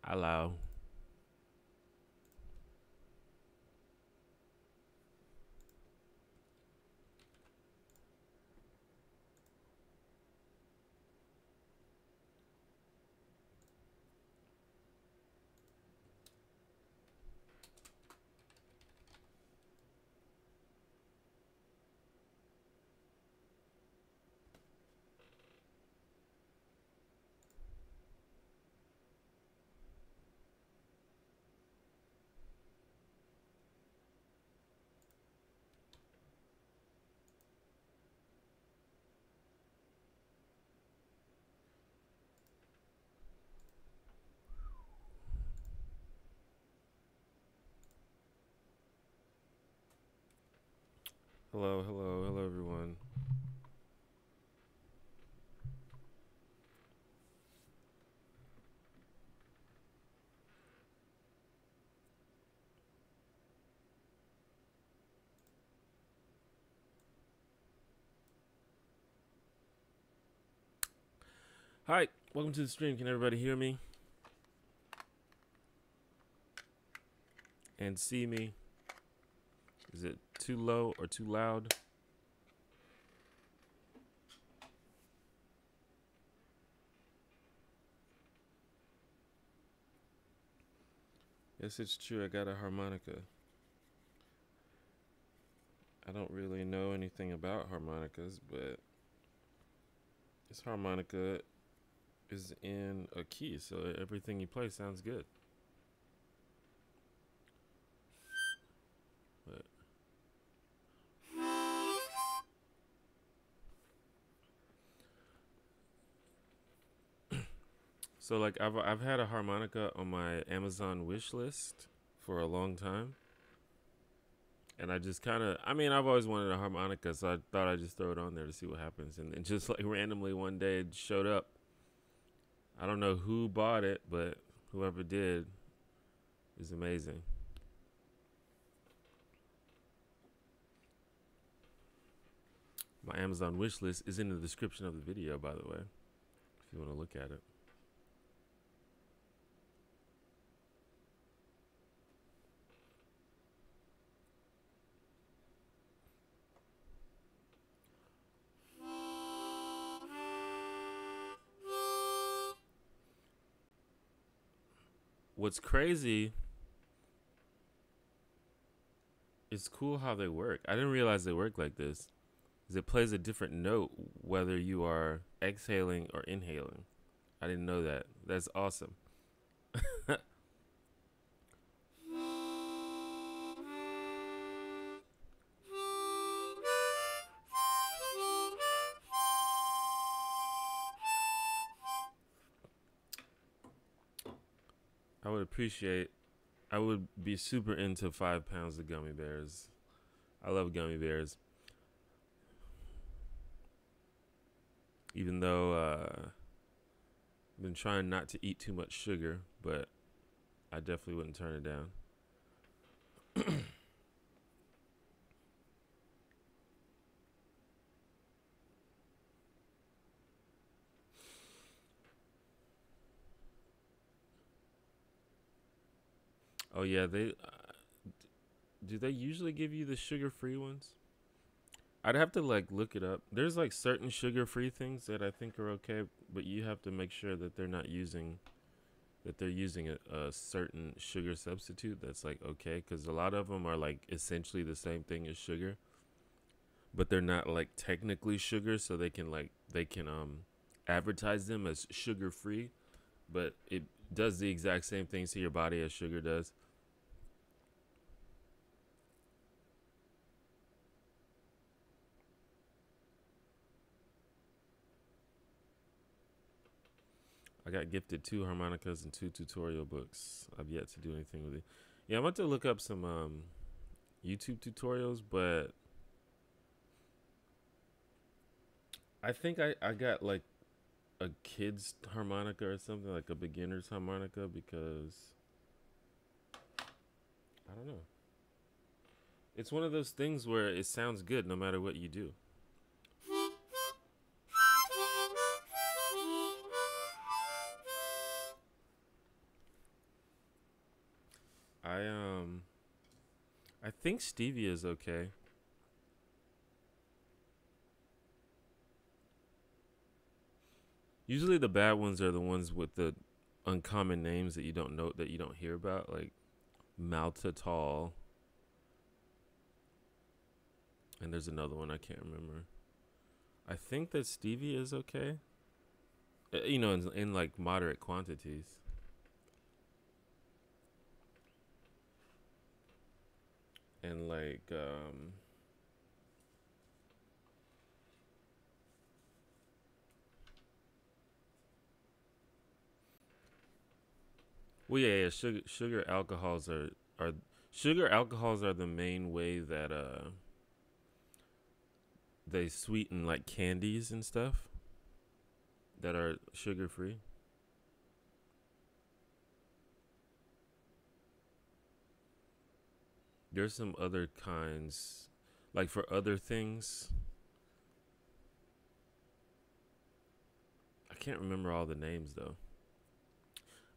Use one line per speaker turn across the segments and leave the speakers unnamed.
Hello. Hello, hello, hello, everyone. Hi, welcome to the stream. Can everybody hear me? And see me? Is it too low or too loud? Yes, it's true. I got a harmonica. I don't really know anything about harmonicas, but this harmonica is in a key, so everything you play sounds good. But so like I've had a harmonica on my Amazon wish list for a long time. And I just kind of, I mean, I've always wanted a harmonica, so I thought I'd just throw it on there to see what happens. And then just like randomly one day it showed up. I don't know who bought it, but whoever did is amazing. My Amazon wish list is in the description of the video, by the way, if you want to look at it. What's crazy, it's cool how they work. I didn't realize they work like this. Is it plays a different note whether you are exhaling or inhaling. I didn't know that. That's awesome. I would appreciate, I would be super into 5 pounds of gummy bears. I love gummy bears. Even though I've been trying not to eat too much sugar, but I definitely wouldn't turn it down. Oh yeah, they do they usually give you the sugar-free ones? I'd have to like look it up. There's like certain sugar-free things that I think are okay, but you have to make sure that they're not using that they're using a certain sugar substitute that's like okay, because a lot of them are like essentially the same thing as sugar, but they're not like technically sugar, so they can advertise them as sugar-free, but it does the exact same things to your body as sugar does. I got gifted 2 harmonicas and 2 tutorial books. I've yet to do anything with it. Yeah, I'm about to look up some YouTube tutorials, but I think I got like a kid's harmonica or something, like a beginner's harmonica, because I don't know. It's one of those things where it sounds good no matter what you do. think stevia is okay. Usually the bad ones are the ones with the uncommon names that you don't know, that you don't hear about, like maltitol. And there's another one I can't remember. I think that stevia is okay. You know, in like moderate quantities. And like well, yeah, sugar alcohols are sugar alcohols are the main way that they sweeten like candies and stuff that are sugar free. There's some other kinds, like for other things. I can't remember all the names though.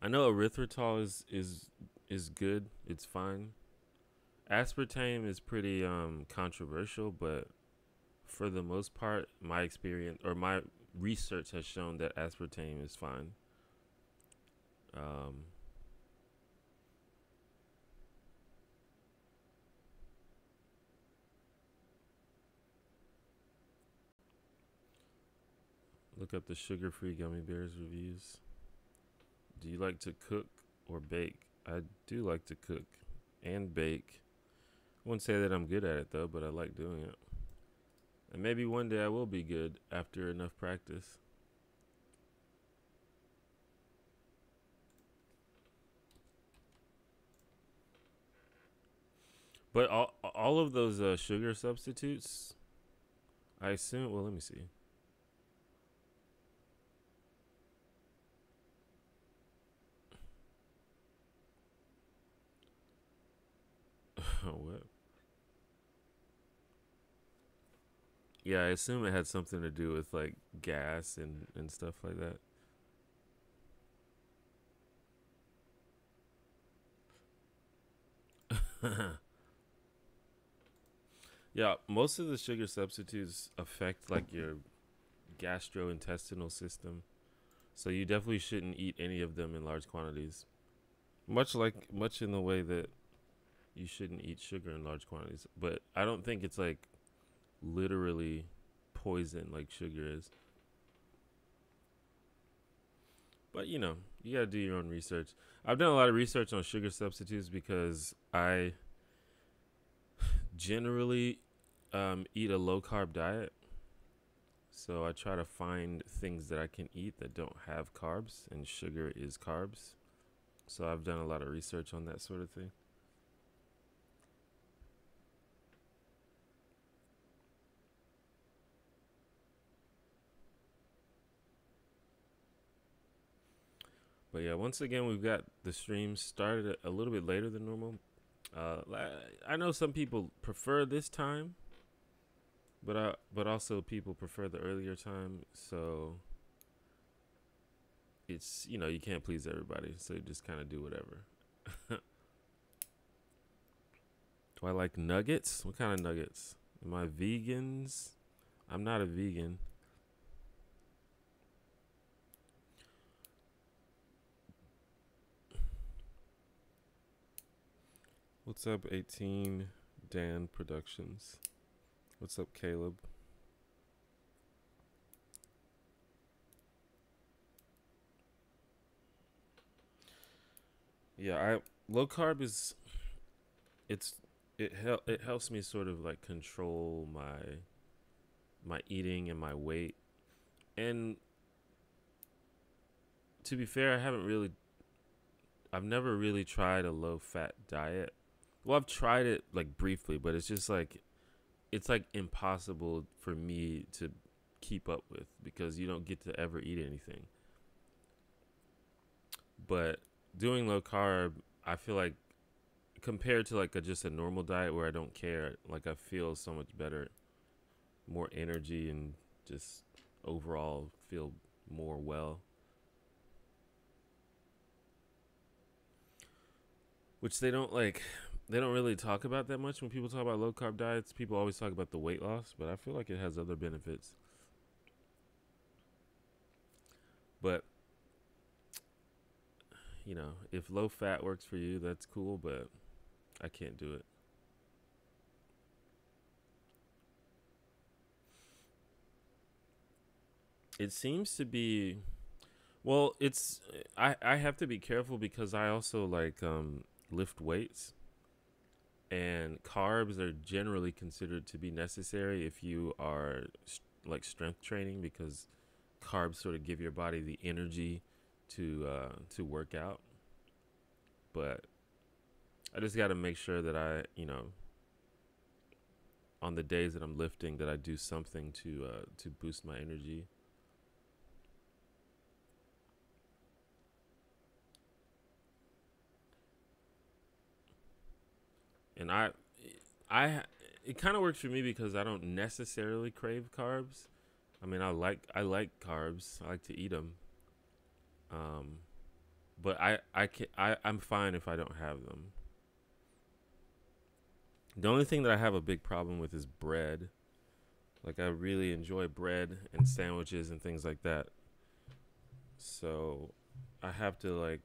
I know erythritol is good. It's fine. Aspartame is pretty controversial, but for the most part, my experience or my research has shown that aspartame is fine. Um, Look up the sugar-free gummy bears reviews. Do you like to cook or bake? I do like to cook and bake. I wouldn't say that I'm good at it though, but I like doing it. And maybe one day I will be good after enough practice. But all of those sugar substitutes, I assume. Well, let me see. What? Yeah, I assume it had something to do with like gas and stuff like that. Yeah, most of the sugar substitutes affect like your gastrointestinal system. So you definitely shouldn't eat any of them in large quantities. Much in the way that you shouldn't eat sugar in large quantities. But I don't think it's like literally poison like sugar is. But you know, you gotta do your own research. I've done a lot of research on sugar substitutes because I generally eat a low carb diet. So I try to find things that I can eat that don't have carbs, and sugar is carbs. So I've done a lot of research on that sort of thing. But yeah, once again, we've got the stream started a little bit later than normal. I know some people prefer this time, but also people prefer the earlier time. So it's, you know, you can't please everybody, so you just kind of do whatever. Do I like nuggets? What kind of nuggets? Am I vegans? I'm not a vegan. What's up, 18 Dan Productions? What's up, Caleb? Yeah, I low carb is it helps me sort of like control my eating and my weight. And to be fair, I've never really tried a low fat diet. Well, I've tried it like briefly, but it's just like it's like impossible for me to keep up with because you don't get to ever eat anything. But doing low carb, I feel like compared to like just a normal diet where I don't care, like I feel so much better, more energy, and just overall feel more well. Which they don't like they don't really talk about that much when people talk about low carb diets. People always talk about the weight loss, but I feel like it has other benefits. But you know, if low fat works for you, that's cool, but I can't do it. It seems to be, well, it's I have to be careful because I also like lift weights, and carbs are generally considered to be necessary if you are like strength training, because carbs sort of give your body the energy to work out. But I just got to make sure that I, you know, on the days that I'm lifting, that I do something to boost my energy. And I it kind of works for me because I don't necessarily crave carbs. I mean, I like carbs. I like to eat them. Um, but I'm fine if I don't have them. The only thing that I have a big problem with is bread. Like, I really enjoy bread and sandwiches and things like that. So I have to like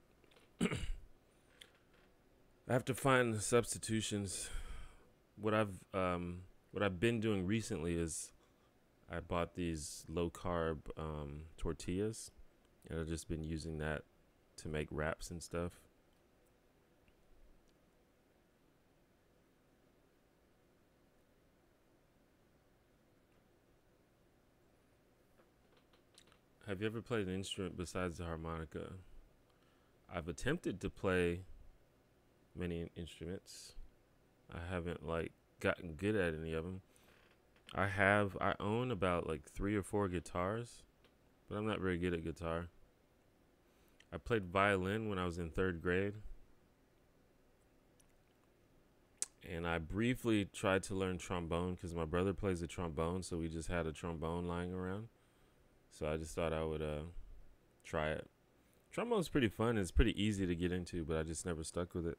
I have to find substitutions. What I've been doing recently is I bought these low carb tortillas, and I've just been using that to make wraps and stuff. Have you ever played an instrument besides the harmonica? I've attempted to play many instruments. I haven't like gotten good at any of them. I own about like 3 or 4 guitars, but I'm not very good at guitar. I played violin when I was in 3rd grade, and I briefly tried to learn trombone because my brother plays the trombone, so we just had a trombone lying around. So I just thought I would try it. Trombone's pretty fun. It's pretty easy to get into, but I just never stuck with it.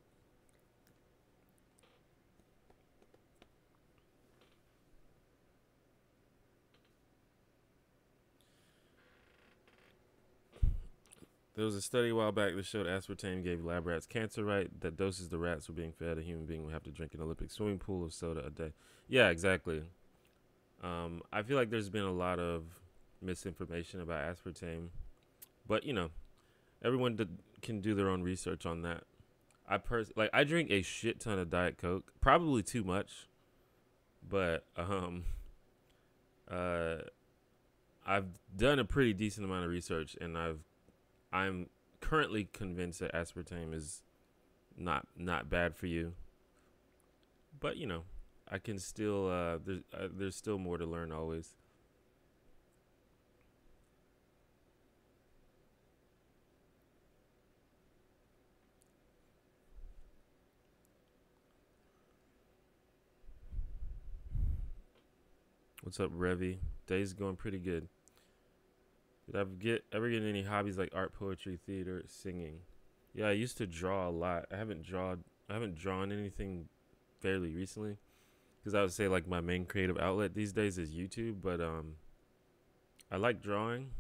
There was a study a while back that showed aspartame gave lab rats cancer, right? That doses the rats were being fed, a human being would have to drink an Olympic swimming pool of soda a day. Yeah, exactly. I feel like there's been a lot of misinformation about aspartame, but you know, everyone can do their own research on that. I drink a shit ton of Diet Coke, probably too much, but uh, I've done a pretty decent amount of research, and I'm currently convinced that aspartame is not bad for you. But you know, I can still there's still more to learn always. What's up, Revy? Day's going pretty good. Did I ever get any hobbies like art, poetry, theater, singing? Yeah, I used to draw a lot. I haven't drawn anything fairly recently, because I would say like my main creative outlet these days is YouTube. But I like drawing.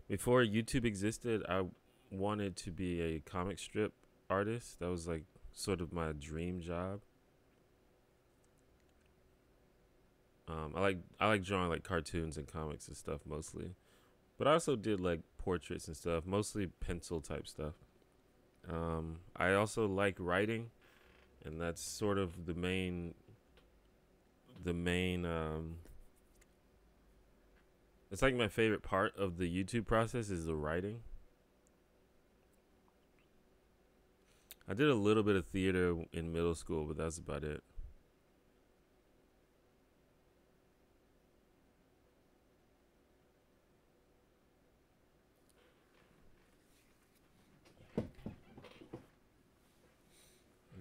Before YouTube existed, I wanted to be a comic strip artist. That was like sort of my dream job. I like drawing like cartoons and comics and stuff mostly, but I also did like portraits and stuff, mostly pencil type stuff. I also like writing, and that's sort of the main. It's like my favorite part of the YouTube process is the writing. I did a little bit of theater in middle school, but that's about it.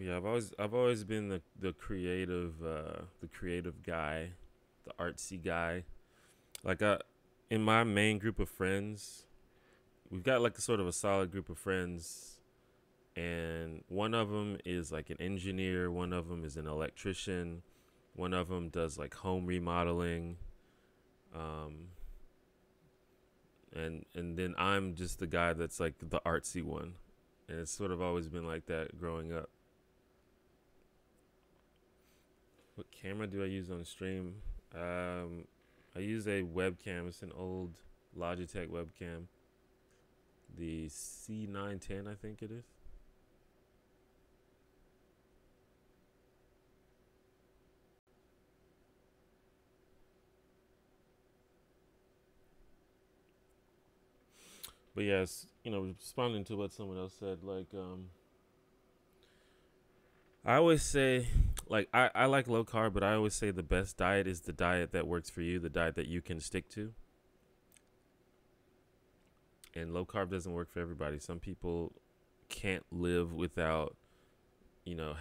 Yeah, I've always been the creative guy, the artsy guy. Like in my main group of friends, we've got like a sort of a solid group of friends. and one of them is like an engineer, one of them is an electrician, one of them does like home remodeling, um, and then I'm just the guy that's like the artsy one, and it's sort of always been like that growing up. What camera do I use on stream? I use a webcam. It's an old Logitech webcam, the C910, I think it is. But yes, responding to what someone else said, like, I always say, like, I like low carb, but I always say the best diet is the diet that works for you, the diet that you can stick to. And low carb doesn't work for everybody. Some people can't live without,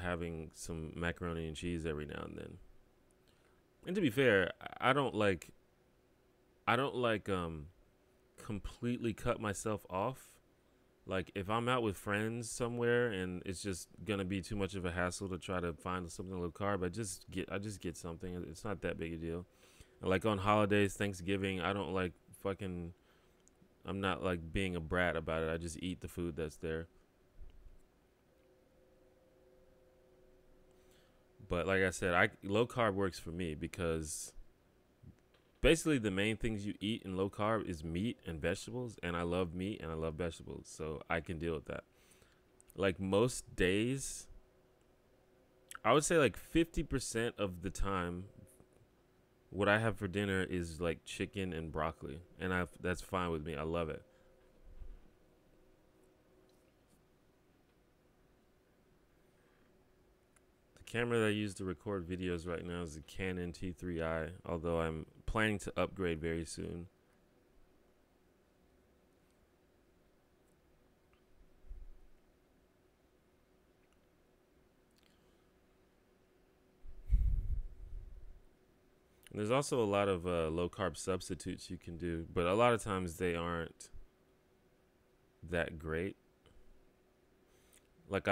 having some macaroni and cheese every now and then. And to be fair, I don't like completely cut myself off. Like, if I'm out with friends somewhere and it's just gonna be too much of a hassle to try to find something low carb, I just get something. It's not that big a deal. And like on holidays, Thanksgiving, I don't like fucking. I'm not like being a brat about it. I just eat the food that's there. But like I said, low carb works for me because basically the main things you eat in low carb is meat and vegetables, and I love meat and I love vegetables, so I can deal with that. Like most days, I would say like 50% of the time what I have for dinner is like chicken and broccoli, and that's fine with me. I love it. The camera that I use to record videos right now is a Canon T3i, although I'm planning to upgrade very soon. And there's also a lot of low carb substitutes you can do, but a lot of times they aren't that great. Like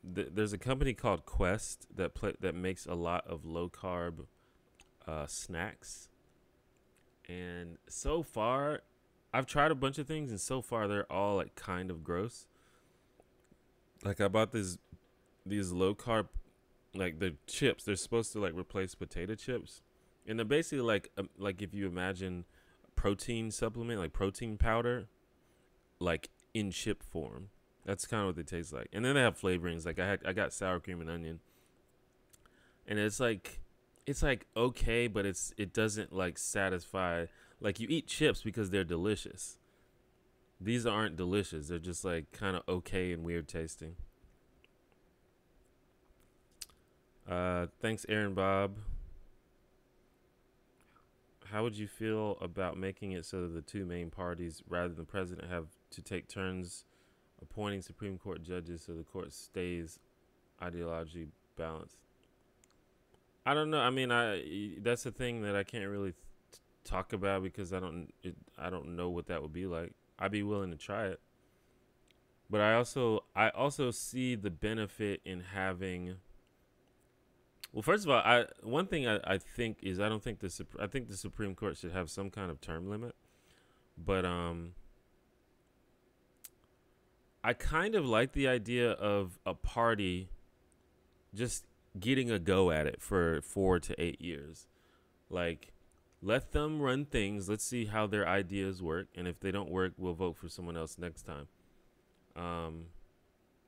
there's a company called Quest that makes a lot of low carb snacks, and so far, I've tried a bunch of things, and so far they're all like kind of gross. Like I bought these low carb, like the chips. They're supposed to like replace potato chips, and they're basically like if you imagine protein supplement, like protein powder, like in chip form. That's kind of what they taste like. And then they have flavorings. Like I got sour cream and onion, and it's like okay, but it doesn't like satisfy. Like you eat chips because they're delicious. These aren't delicious. They're just like kind of okay and weird tasting. Thanks, Aaron Bob. How would you feel about making it so that the two main parties, rather than the president, have to take turns appointing Supreme Court judges so the court stays ideology balanced? I don't know. I mean, that's a thing that I can't really talk about because I don't know what that would be like. I'd be willing to try it, but I also see the benefit in having. Well, first of all, one thing I think is I think the Supreme Court should have some kind of term limit, but I kind of like the idea of a party just getting a go at it for 4 to 8 years. Like, let them run things. Let's see how their ideas work, and if they don't work, we'll vote for someone else next time.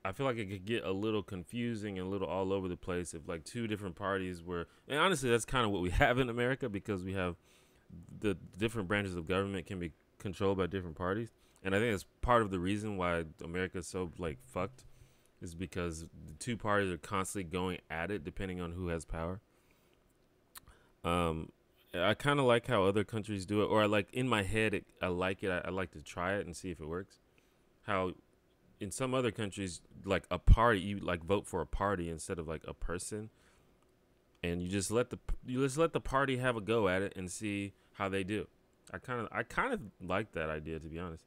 I feel like it could get a little confusing and a little all over the place if like two different parties were. And honestly, that's kind of what we have in America because we have the different branches of government can be controlled by different parties. And I think that's part of the reason why America is so like fucked is because the two parties are constantly going at it depending on who has power. I kind of like how other countries do it, or I like in my head, I like it. I like to try it and see if it works. How in some other countries, like a party, you like vote for a party instead of like a person, and you just let the party have a go at it and see how they do. I kind of like that idea, to be honest.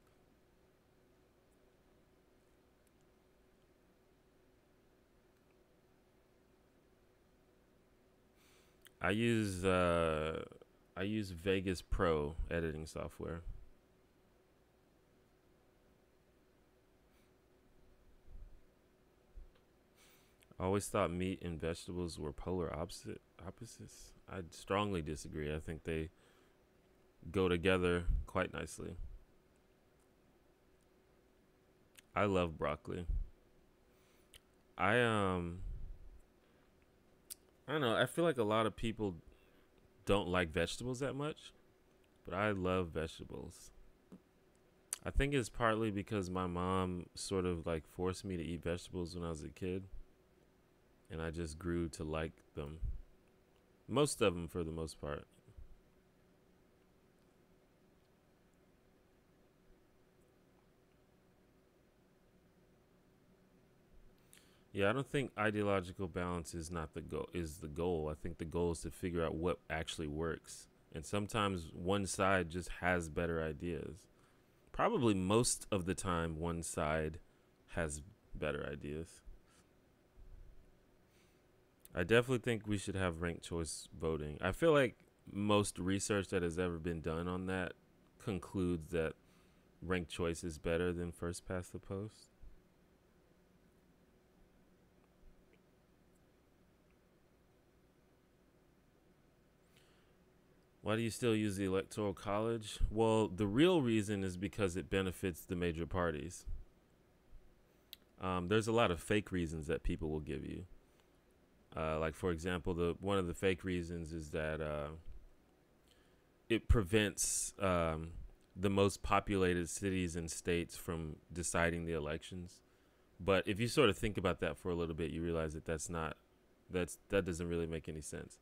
I use Vegas Pro editing software. I always thought meat and vegetables were polar opposites. I strongly disagree. I think they go together quite nicely. I love broccoli. I I don't know. I feel like a lot of people don't like vegetables that much, but I love vegetables. I think it's partly because my mom sort of like forced me to eat vegetables when I was a kid, and I just grew to like them. Most of them, for the most part. Yeah, I don't think ideological balance is not the goal. Is the goal? I think the goal is to figure out what actually works, and sometimes one side just has better ideas. Probably most of the time, one side has better ideas. I definitely think we should have ranked choice voting. I feel like most research that has ever been done on that concludes that ranked choice is better than first past the post. Why do you still use the Electoral College? Well, the real reason is because it benefits the major parties. There's a lot of fake reasons that people will give you. Like, for example, one of the fake reasons is that it prevents the most populated cities and states from deciding the elections. But if you sort of think about that for a little bit, you realize that that doesn't really make any sense.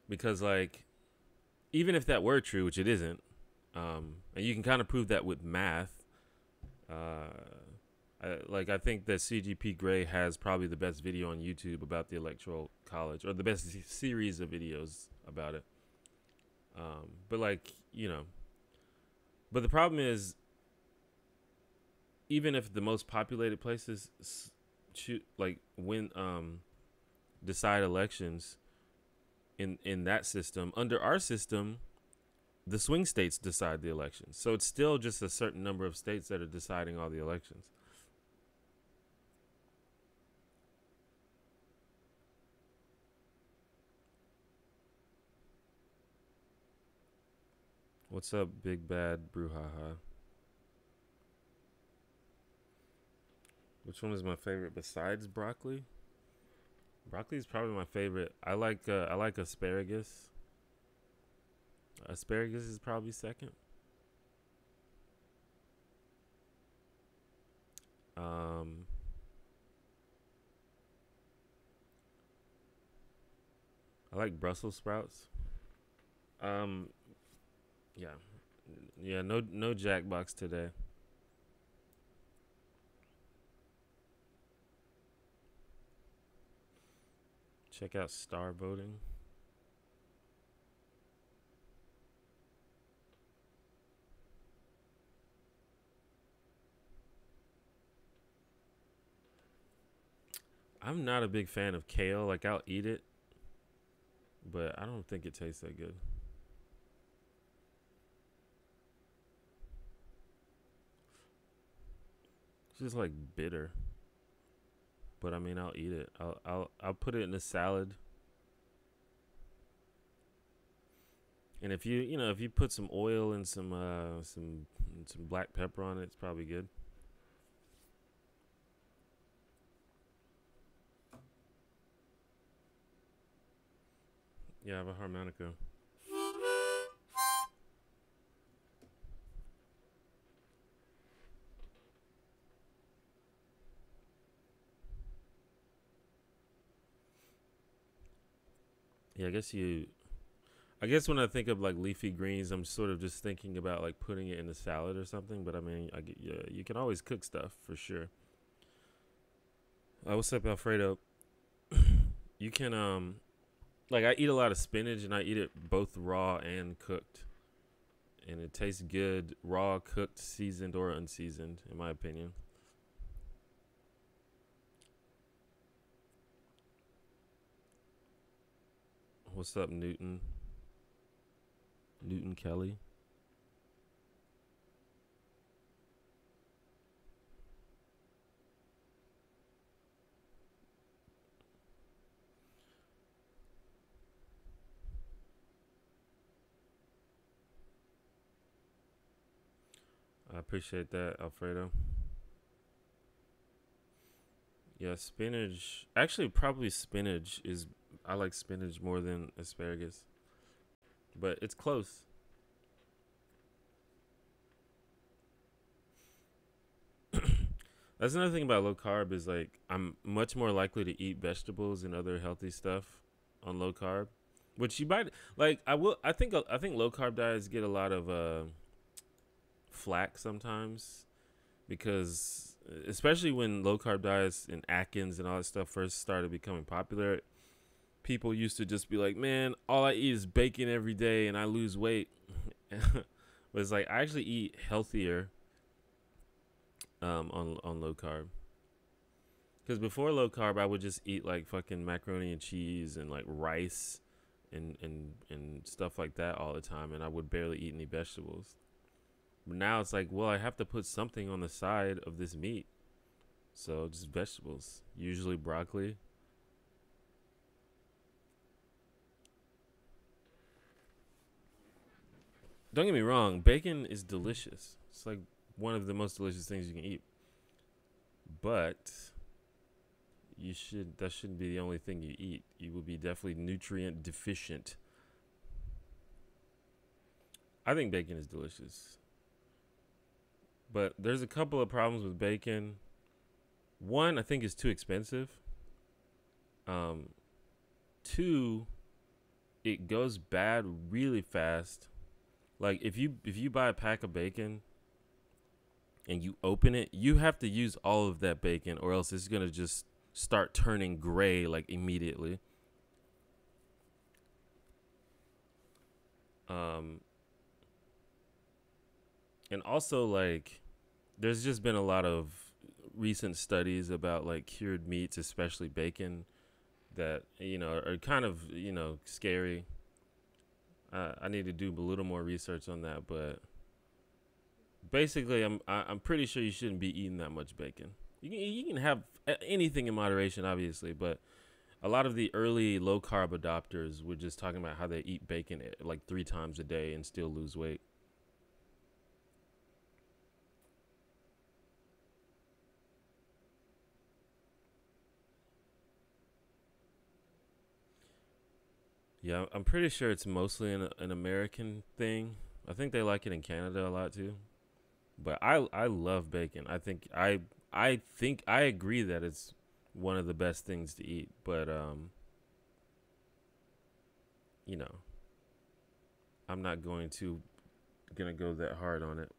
Because like, even if that were true, which it isn't, and you can kind of prove that with math. I think that CGP Grey has probably the best video on YouTube about the Electoral College, or the best series of videos about it. But like, but the problem is, even if the most populated places decide elections in that system, under our system, the swing states decide the elections. So it's still just a certain number of states that are deciding all the elections. What's up, Big Bad Brouhaha? Which one is my favorite besides broccoli? Broccoli is probably my favorite. I like asparagus. Asparagus is probably second. I like Brussels sprouts. Um, yeah. No Jackbox today. Check out star voting. I'm not a big fan of kale. Like, I'll eat it, but I don't think it tastes that good. It's just like bitter. But I mean, I'll eat it. I'll put it in a salad. And if you put some oil and some black pepper on it, it's probably good. Yeah, I have a harmonica. Yeah, I guess when I think of like leafy greens, I'm sort of just thinking about like putting it in a salad or something. But I mean, you can always cook stuff for sure. What's up, Alfredo? You can like, I eat a lot of spinach and I eat it both raw and cooked, and it tastes good, raw, cooked, seasoned, or unseasoned, in my opinion. What's up, Newton? Newton Kelly. I appreciate that, Alfredo. Yeah, spinach. Actually, probably spinach is. I like spinach more than asparagus, but it's close. That's another thing about low carb is like I'm much more likely to eat vegetables and other healthy stuff on low carb, which you might like. I will. I think low carb diets get a lot of flack sometimes because especially when low carb diets and Atkins and all that stuff first started becoming popular, people used to just be like, "Man, all I eat is bacon every day and I lose weight." But it's like I actually eat healthier on low carb. Because before low carb, I would just eat like fucking macaroni and cheese and like rice and stuff like that all the time, and I would barely eat any vegetables. But now it's like, well, I have to put something on the side of this meat, so just vegetables, usually broccoli. Don't get me wrong, bacon is delicious. It's like one of the most delicious things you can eat. But that shouldn't be the only thing you eat. You will be definitely nutrient deficient. I think bacon is delicious. But there's a couple of problems with bacon. One, I think it's too expensive. Um, Two, it goes bad really fast. Like if you buy a pack of bacon and you open it, you have to use all of that bacon or else it's gonna just start turning gray like immediately. Um, and also like there's just been a lot of recent studies about like cured meats, especially bacon, that are kind of scary. I need to do a little more research on that, but basically, I'm pretty sure you shouldn't be eating that much bacon. You can have anything in moderation, obviously, but a lot of the early low carb adopters were just talking about how they eat bacon like 3 times a day and still lose weight. Yeah, I'm pretty sure it's mostly an American thing. I think they like it in Canada a lot too. But I love bacon. I think I agree that it's one of the best things to eat. But you know, I'm not gonna go that hard on it.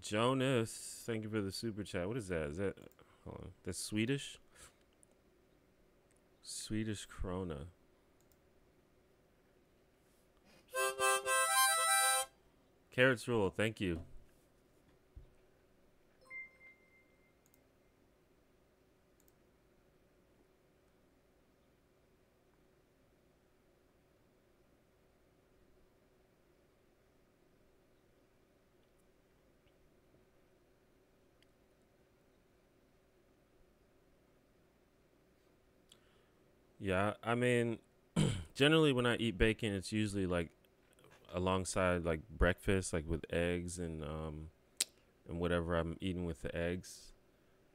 Jonas, thank you for the super chat. What is that? Is that hold on? That's Swedish? Swedish krona. Carrots rule. Thank you. Yeah, I mean, generally when I eat bacon, it's usually like alongside like breakfast, like with eggs and whatever I'm eating with the eggs,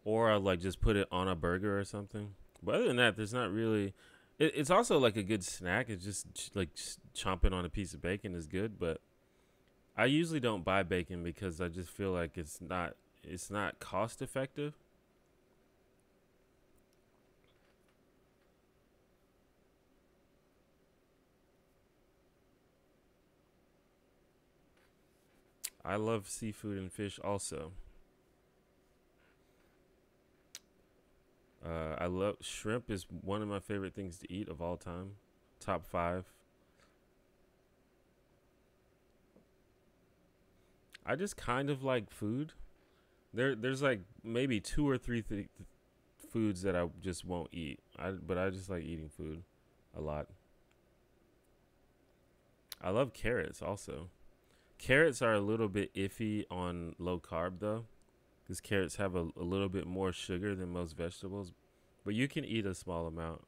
or I like just put it on a burger or something. But other than that, there's not really. It's also like a good snack. It's just like chomping on a piece of bacon is good, but I usually don't buy bacon because I just feel like it's not cost effective. I love seafood and fish also. I love shrimp is one of my favorite things to eat of all time. Top 5. I just kind of like food. There's like maybe 2 or 3 foods that I just won't eat. But I just like eating food a lot. I love carrots also. Carrots are a little bit iffy on low carb though, because carrots have a little bit more sugar than most vegetables. But you can eat a small amount.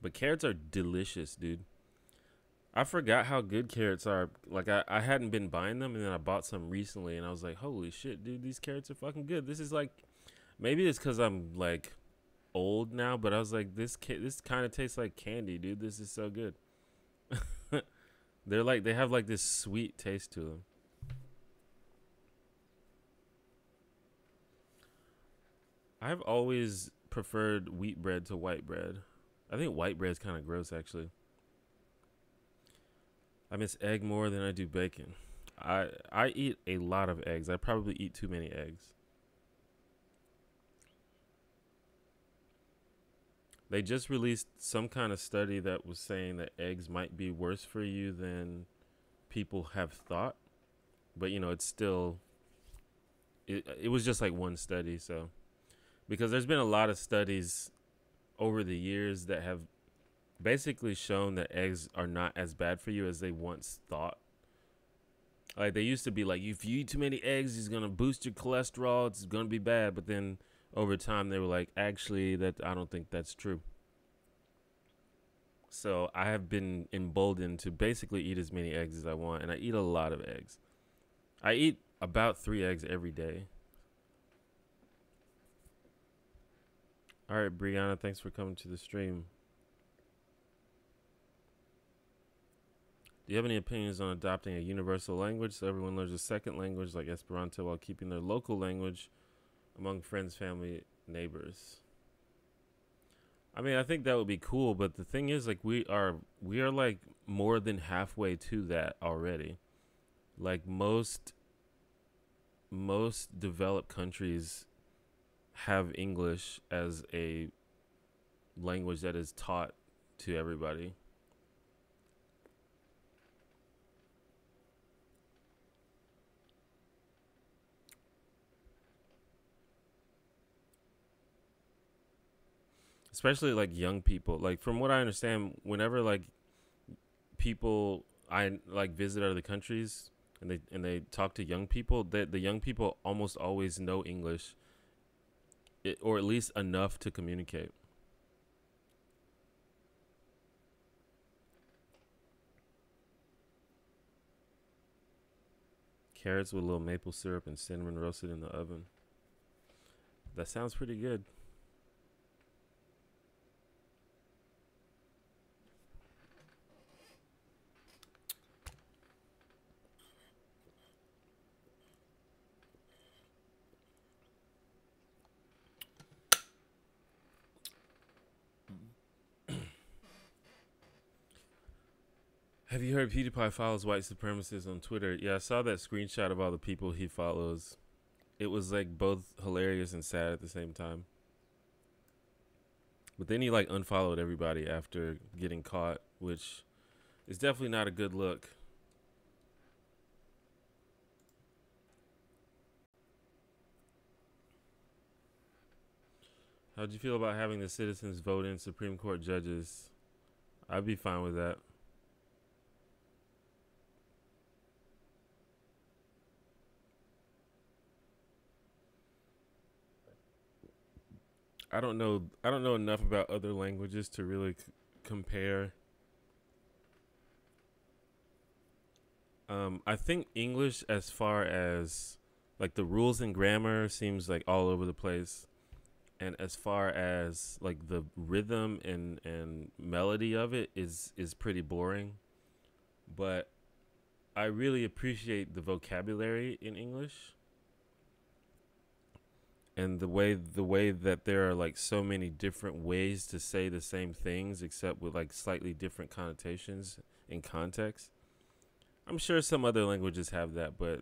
But carrots are delicious, dude. I forgot how good carrots are. Like, I hadn't been buying them, and then I bought some recently, and I was like, holy shit, dude, these carrots are fucking good. This is like, maybe it's because I'm like old now, but I was like, this kind of tastes like candy, dude. This is so good. They have like this sweet taste to them. I've always preferred wheat bread to white bread. I think white bread is kind of gross, actually. I miss egg more than I do bacon. I eat a lot of eggs. I probably eat too many eggs. They just released some kind of study that was saying that eggs might be worse for you than people have thought. But, you know, it's still... It was just like one study, so... Because there's been a lot of studies over the years that have basically shown that eggs are not as bad for you as they once thought. Like, they used to be like, if you eat too many eggs, it's going to boost your cholesterol. It's going to be bad. But then over time, they were like, actually, I don't think that's true. So I have been emboldened to basically eat as many eggs as I want. And I eat a lot of eggs. I eat about 3 eggs every day. All right, Brianna, thanks for coming to the stream. Do you have any opinions on adopting a universal language so everyone learns a second language like Esperanto while keeping their local language among friends, family, neighbors? I mean, I think that would be cool, but the thing is, like, we are like more than halfway to that already. Like most developed countries have English as a language that is taught to everybody. Especially like young people. Like, from what I understand, whenever like people I like visit other countries and they talk to young people, the young people almost always know English, or at least enough to communicate. Carrots with a little maple syrup and cinnamon roasted in the oven. That sounds pretty good. Have you heard PewDiePie follows white supremacists on Twitter? Yeah, I saw that screenshot of all the people he follows. It was like both hilarious and sad at the same time. But then he like unfollowed everybody after getting caught, which is definitely not a good look. How'd you feel about having the citizens vote in Supreme Court judges? I'd be fine with that. I don't know enough about other languages to really compare. I think English, as far as like the rules and grammar, seems like all over the place, and as far as like the rhythm and melody of it is pretty boring. But I really appreciate the vocabulary in English. And the way that there are like so many different ways to say the same things, except with like slightly different connotations in context. I'm sure some other languages have that, but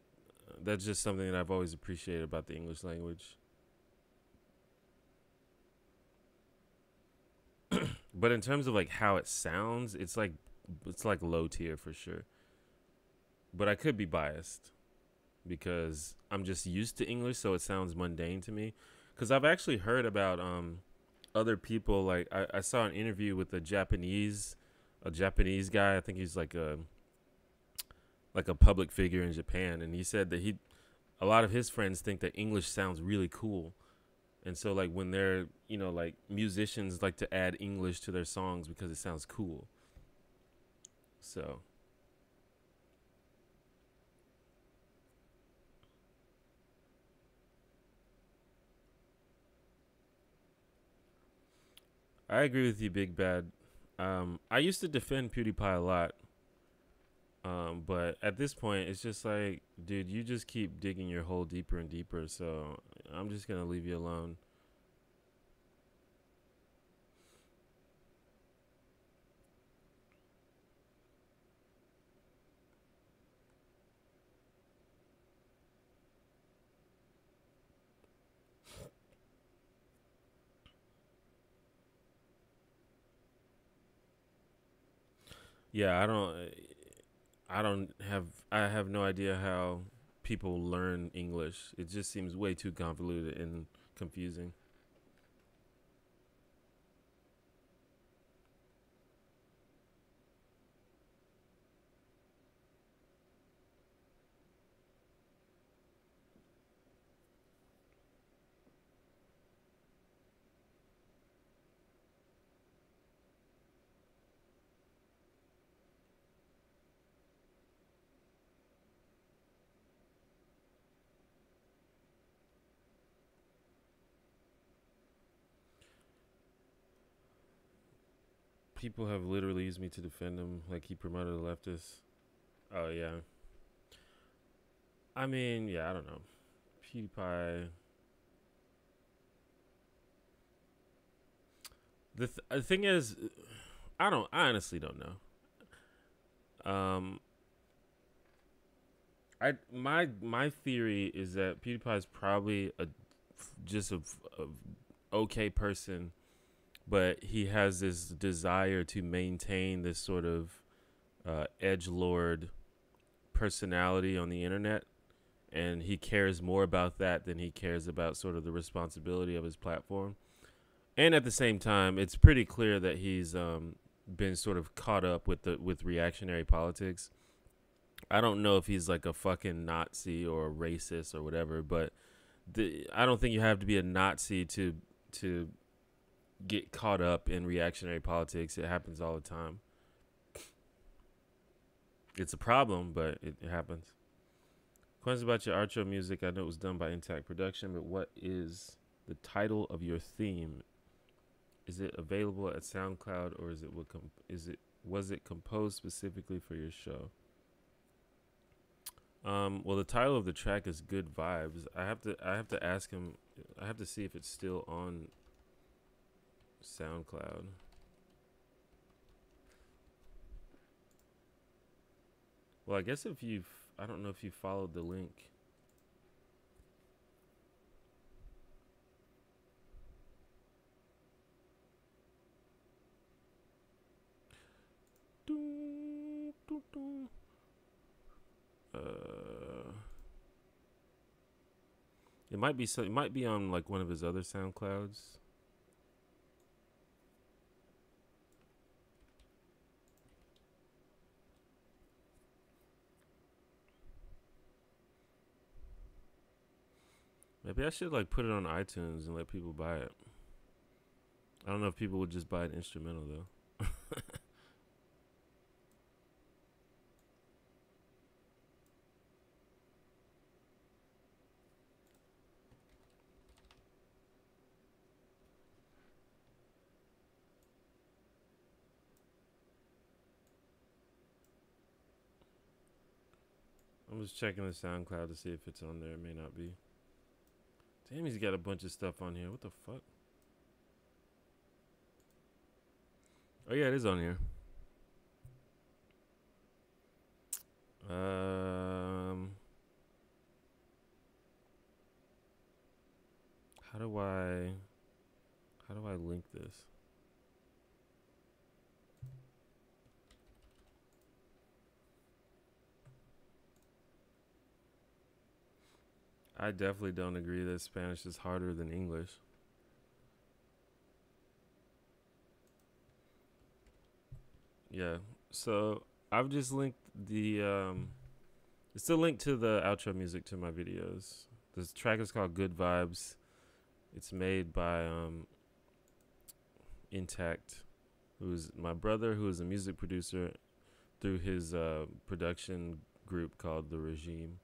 that's just something that I've always appreciated about the English language. But in terms of like how it sounds, it's like low tier for sure. But I could be biased because I'm just used to English, so it sounds mundane to me. Because I've actually heard about other people. Like I saw an interview with a Japanese guy. I think he's like a public figure in Japan, and he said that a lot of his friends think that English sounds really cool. And so like when they're, like musicians like to add English to their songs because it sounds cool. So I agree with you, Big Bad. I used to defend PewDiePie a lot. But at this point, it's just like, dude, you just keep digging your hole deeper and deeper. So I'm just gonna leave you alone. Yeah, I have no idea how people learn English. It just seems way too convoluted and confusing. People have literally used me to defend him, like he promoted a leftist. Oh yeah. I mean, yeah, I don't know. PewDiePie. The thing is, I honestly don't know. My theory is that PewDiePie is probably just a okay person, but he has this desire to maintain this sort of edge lord personality on the internet, and he cares more about that than he cares about sort of the responsibility of his platform. And at the same time, it's pretty clear that he's been sort of caught up with reactionary politics. I don't know if he's like a fucking Nazi or a racist or whatever, but I don't think you have to be a Nazi to get caught up in reactionary politics. It happens all the time. It's a problem, but it happens. Questions about your outro music. I know it was done by Intact Production, but what is the title of your theme? Is it available at SoundCloud, or was it composed specifically for your show? Well, the title of the track is "Good Vibes." I have to ask him. I have to see if it's still on SoundCloud. Well, I guess I don't know if you followed the link. It might be on like one of his other SoundClouds. Maybe I should like put it on iTunes and let people buy it. I don't know if people would just buy an instrumental though. I'm just checking the SoundCloud to see if it's on there. It may not be. Damn, he's got a bunch of stuff on here. What the fuck? Oh yeah, it is on here. How do I link this? I definitely don't agree that Spanish is harder than English. Yeah. So I've just linked the it's a link to the outro music to my videos. This track is called Good Vibes. It's made by Intact, who's my brother, who is a music producer through his production group called The Regime.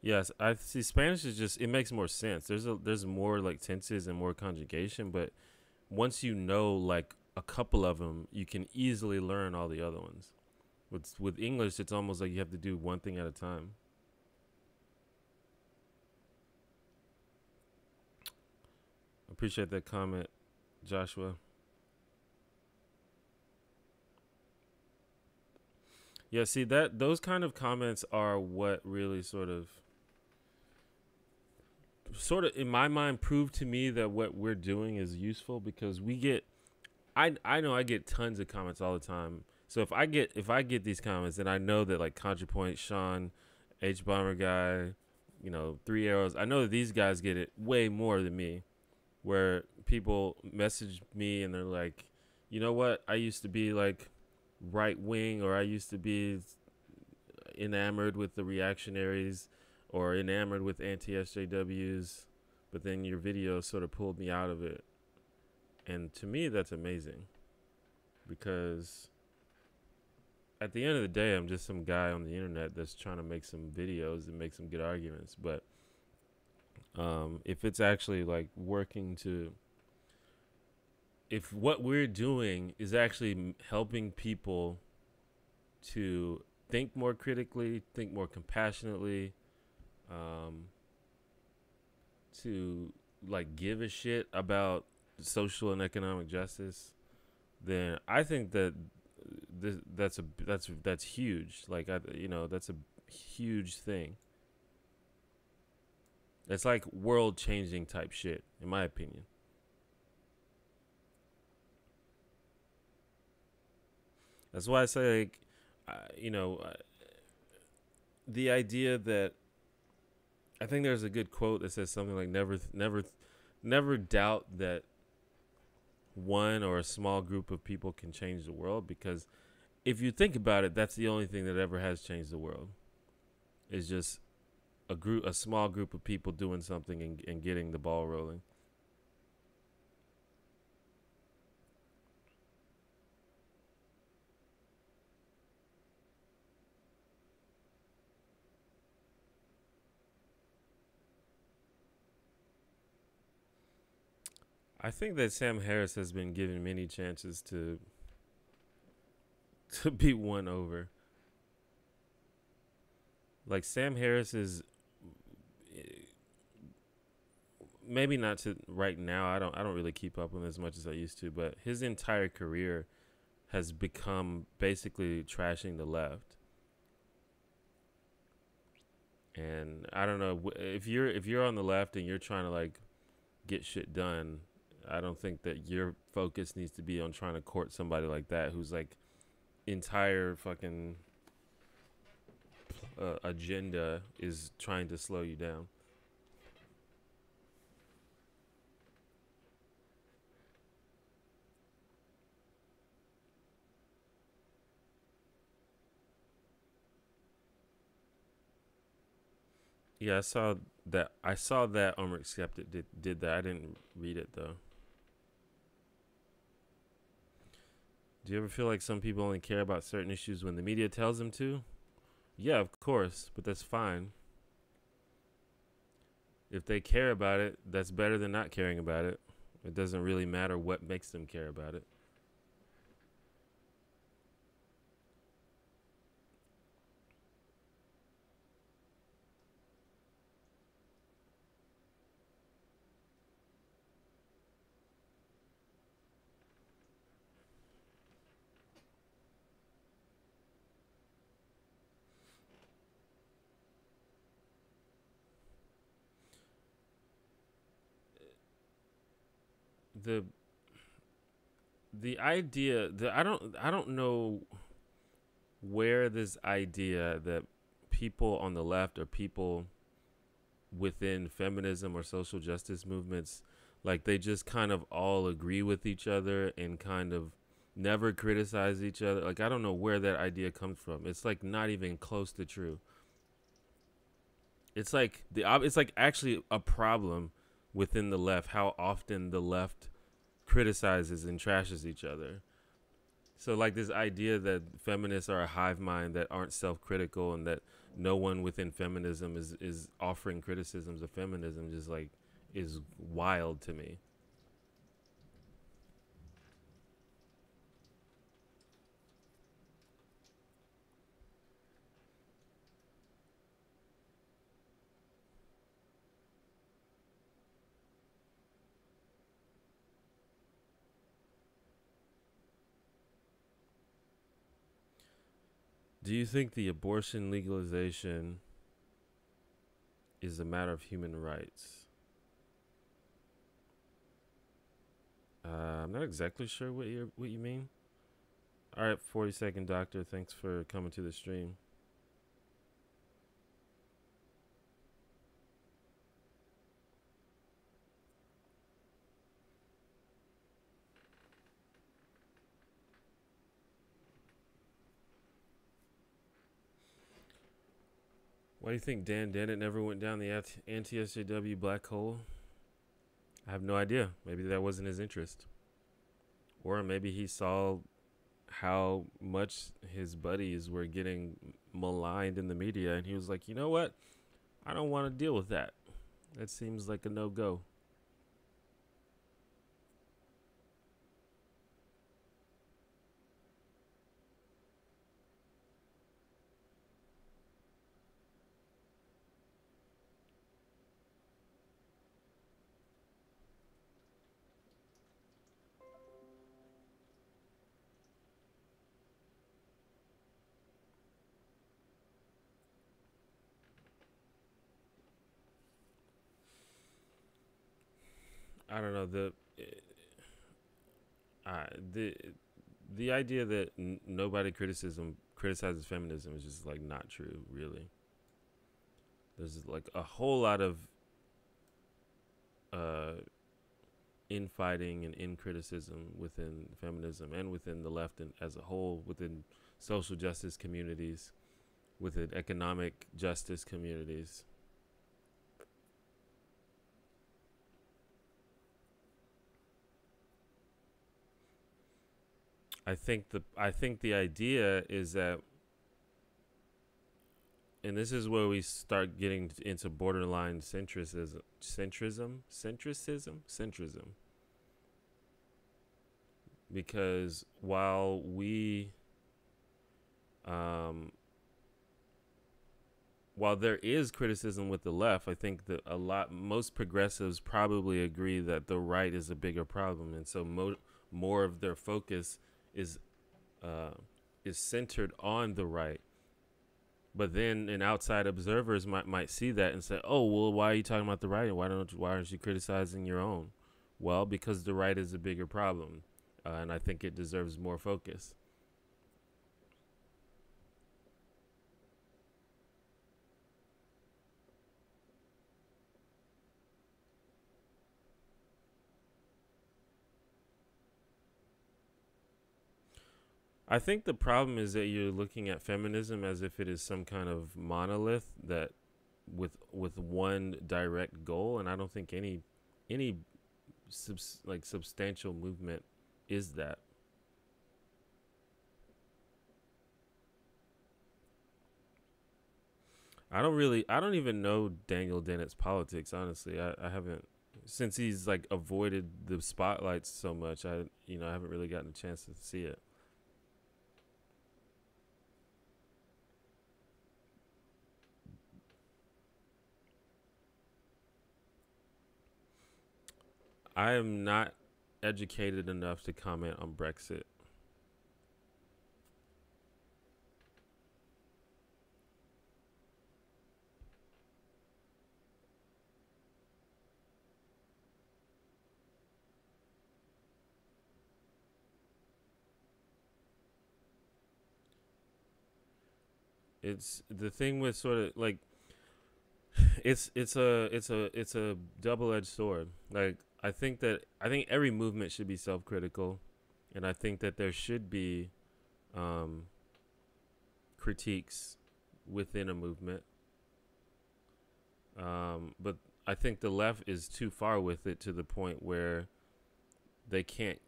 Yes, I see. Spanish is just, it makes more sense. There's more like tenses and more conjugation, but once you know like a couple of them, you can easily learn all the other ones. With English, it's almost like you have to do one thing at a time. Appreciate that comment, Joshua. Yeah, see that those kind of comments are what really sort of in my mind prove to me that what we're doing is useful, because we get, I know I get tons of comments all the time. So if I get these comments, then I know that like ContraPoint, Sean, H Bomber guy, 3 Arrows, I know that these guys get it way more than me. Where people message me and they're like, you know what, I used to be like right wing, or I used to be enamored with the reactionaries or enamored with anti-SJWs, but then your video sort of pulled me out of it. And to me, that's amazing, because at the end of the day, I'm just some guy on the internet that's trying to make some videos and make some good arguments. But if it's actually like working to, if what we're doing is actually helping people to think more critically, think more compassionately, to like give a shit about social and economic justice, then I think that that's huge. Like that's a huge thing. That's like world changing type shit, in my opinion. That's why I say like, the idea that, I think there's a good quote that says something like never doubt that one or a small group of people can change the world, because if you think about it, that's the only thing that ever has changed the world. Is just a small group of people doing something and getting the ball rolling. I think that Sam Harris has been given many chances to be won over. Like Sam Harris is, maybe not to right now. I don't really keep up with him as much as I used to, but his entire career has become basically trashing the left. And I don't know, if you're on the left and you're trying to like get shit done, I don't think that your focus needs to be on trying to court somebody like that, who's like entire fucking agenda is trying to slow you down. Yeah, I saw that Omric Skeptic did that. I didn't read it though. Do you ever feel like some people only care about certain issues when the media tells them to? Yeah, of course, but that's fine. If they care about it, that's better than not caring about it. It doesn't really matter what makes them care about it. the the idea that I don't know where this idea that people on the left or people within feminism or social justice movements, like they just kind of all agree with each other and kind of never criticize each other. Like I don't know where that idea comes from. It's like not even close to true. It's like actually a problem within the left how often the left criticizes and trashes each other. So like this idea that feminists are a hive mind that aren't self-critical and that no one within feminism is offering criticisms of feminism just like is wild to me. Do you think the abortion legalization is a matter of human rights? I'm not exactly sure what you mean. All right, 40-second doctor. Thanks for coming to the stream. Why do you think Dan Dennett never went down the anti-SJW black hole? I have no idea. Maybe that wasn't his interest. Or maybe he saw how much his buddies were getting maligned in the media and he was like, you know what? I don't want to deal with that. That seems like a no-go. I don't know uh, the the idea that nobody criticizes feminism is just like not true. Really, there's like a whole lot of uh, infighting and in criticism within feminism and within the left and as a whole within social justice communities, within economic justice communities. I think the idea is that, and this is where we start getting into borderline centrism, because um, while there is criticism with the left, I think that most progressives probably agree that the right is a bigger problem, and so more of their focus is uh, is centered on the right. But then an outside observers might see that and say, "Oh, well, why are you talking about the right? And why aren't you criticizing your own?" Well, because the right is a bigger problem, and I think it deserves more focus. I think the problem is that you're looking at feminism as if it is some kind of monolith that with one direct goal, and I don't think any substantial movement is that. I don't even know Daniel Dennett's politics, honestly. I haven't, since he's like avoided the spotlights so much. I haven't really gotten a chance to see it. I am not educated enough to comment on Brexit. It's the thing with sort of like it's a double edged sword. Like I think every movement should be self critical, and I think that there should be um, critiques within a movement. But I think the left is too far with it to the point where they can't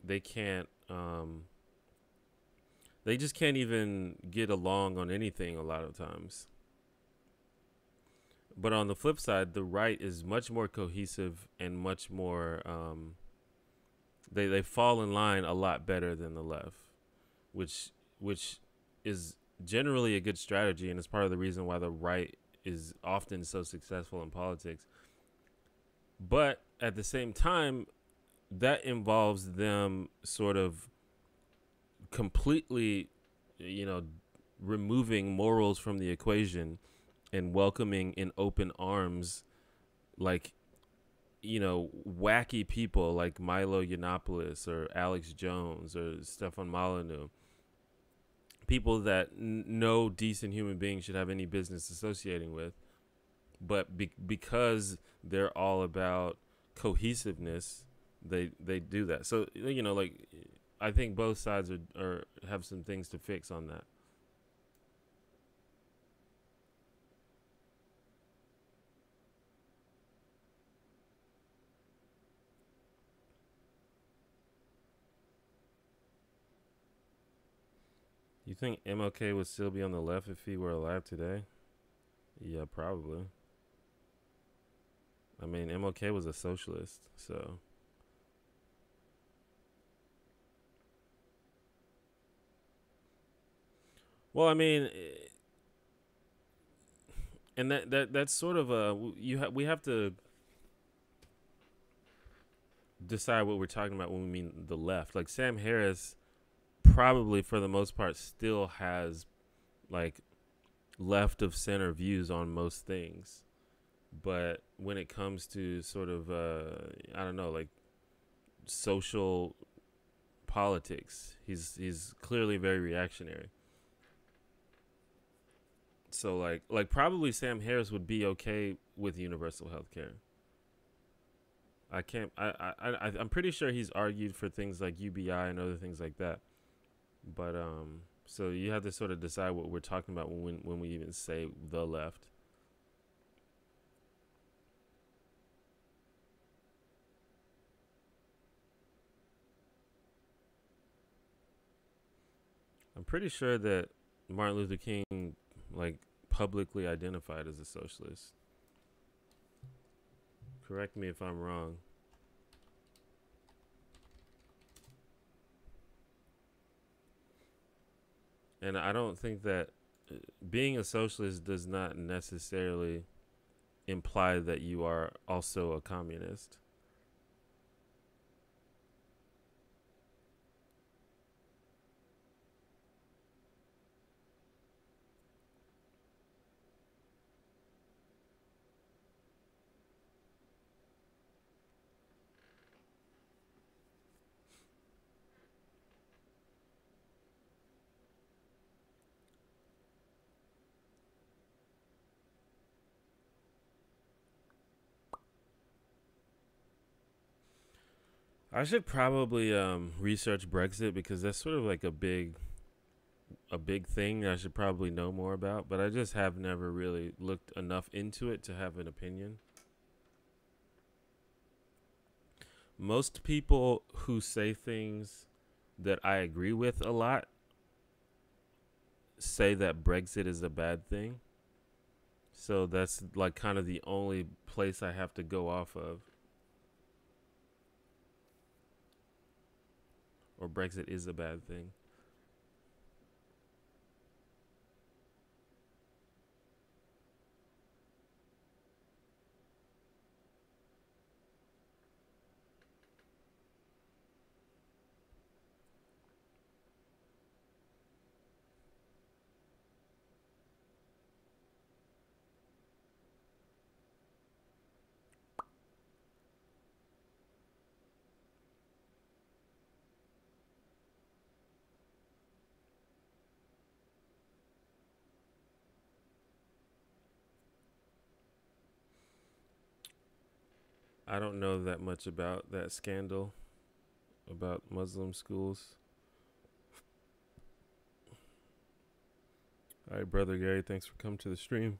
they just can't even get along on anything a lot of times. But on the flip side, the right is much more cohesive and much more they fall in line a lot better than the left, which which is generally a good strategy, and it's part of the reason why the right is often so successful in politics. But at the same time, that involves them sort of completely, you know, removing morals from the equation and welcoming in open arms, like, you know, wacky people like Milo Yiannopoulos or Alex Jones or Stefan Molyneux, people that no decent human being should have any business associating with, but because they're all about cohesiveness, they do that. So you know, like, I think both sides are have some things to fix on that. You think MLK would still be on the left if he were alive today? Yeah, probably. I mean, MLK was a socialist, so. Well, I mean, and that's sort of a we have to decide what we're talking about when we mean the left. Like Sam Harris, probably for the most part, still has like left of center views on most things, but when it comes to sort of I don't know, like social politics, he's clearly very reactionary. So like probably Sam Harris would be okay with universal health care. I can't. I'm pretty sure he's argued for things like UBI and other things like that. But so you have to sort of decide what we're talking about when we even say the left. I'm pretty sure that Martin Luther King like publicly identified as a socialist. Correct me if I'm wrong. And I don't think that being a socialist does not necessarily imply that you are also a communist. I should probably research Brexit because that's sort of like a big thing that I should probably know more about, but I just have never really looked enough into it to have an opinion. Most people who say things that I agree with a lot say that Brexit is a bad thing. So that's like kind of the only place I have to go off of. Or Brexit is a bad thing. I don't know that much about that scandal about Muslim schools. All right, brother Gary, thanks for coming to the stream.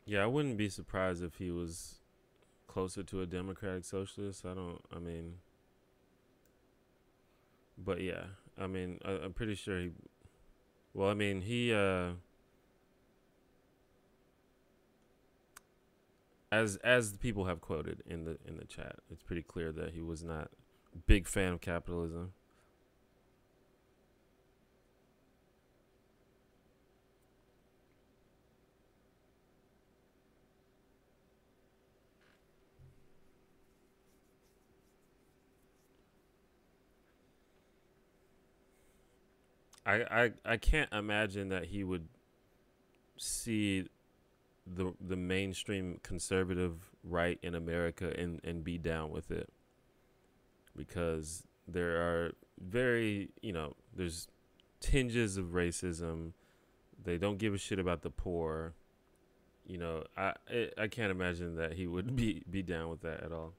Yeah, I wouldn't be surprised if he was closer to a democratic socialist. I mean, but yeah, I mean, I'm pretty sure he, well, I mean, as the people have quoted in the chat, it's pretty clear that he was not a big fan of capitalism. I can't imagine that he would see the mainstream conservative right in America and be down with it, because there are there's tinges of racism. They don't give a shit about the poor. I can't imagine that he would be down with that at all.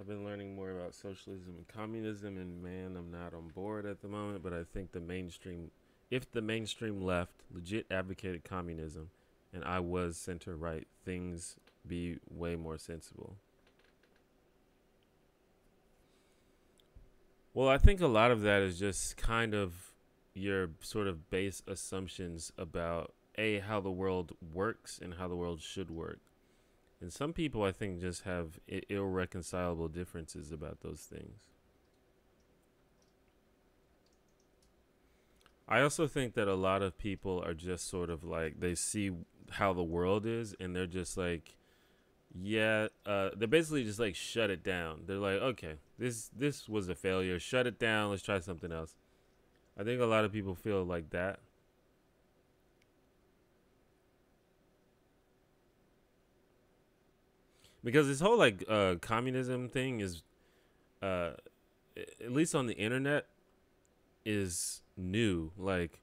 I've been learning more about socialism and communism, and man, I'm not on board at the moment, but I think if the mainstream left legit advocated communism and I was center right, things be way more sensible. Well, I think a lot of that is just kind of your sort of base assumptions about how the world works and how the world should work. And some people, I think, just have irreconcilable differences about those things. I also think that a lot of people are just sort of like, they see how the world is and they're just like, yeah, they're basically just like, shut it down. They're like, okay, this was a failure. Shut it down. Let's try something else. I think a lot of people feel like that. Because this whole like communism thing is, at least on the internet, is new. Like,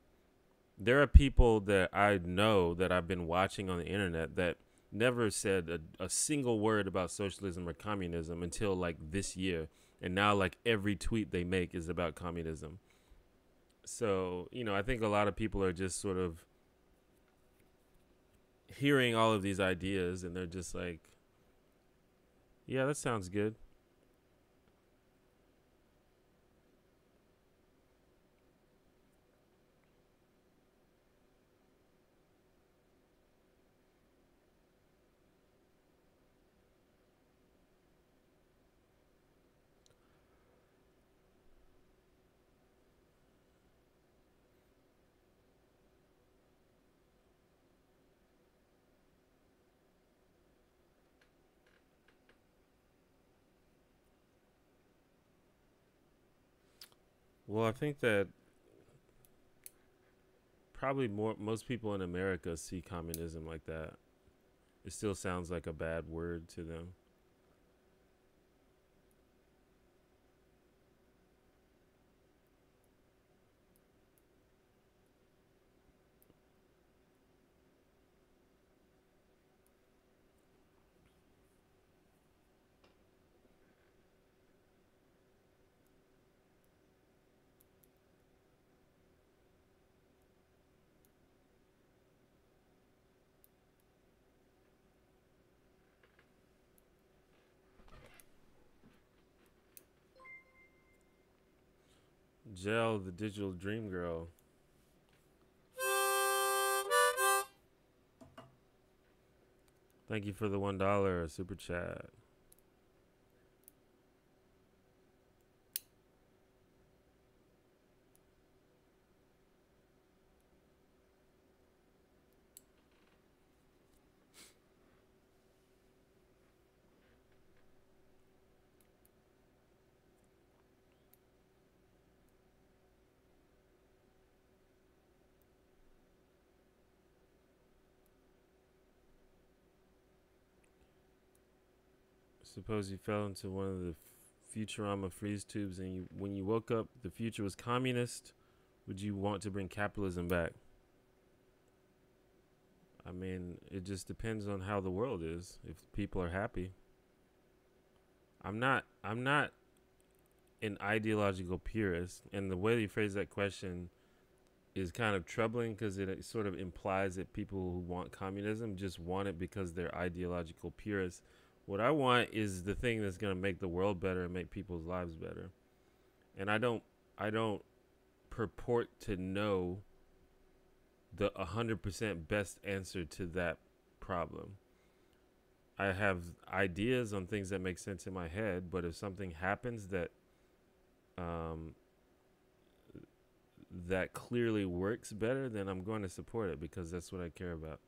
there are people that I know that I've been watching on the internet that never said a single word about socialism or communism until like this year, and now like every tweet they make is about communism. So I think a lot of people are just sort of hearing all of these ideas and they're just like, yeah, that sounds good. Well, I think that probably most people in America see communism like that. It still sounds like a bad word to them. Gel, the digital dream girl. Thank you for the $1 super chat. Suppose you fell into one of the Futurama freeze tubes, and when you woke up, the future was communist. Would you want to bring capitalism back? I mean, it just depends on how the world is. If people are happy. I'm not an ideological purist, and the way you phrase that question is kind of troubling because it sort of implies that people who want communism just want it because they're ideological purists. What I want is the thing that's going to make the world better and make people's lives better. And I don't purport to know the 100% best answer to that problem. I have ideas on things that make sense in my head, but if something happens that that clearly works better, then I'm going to support it because that's what I care about.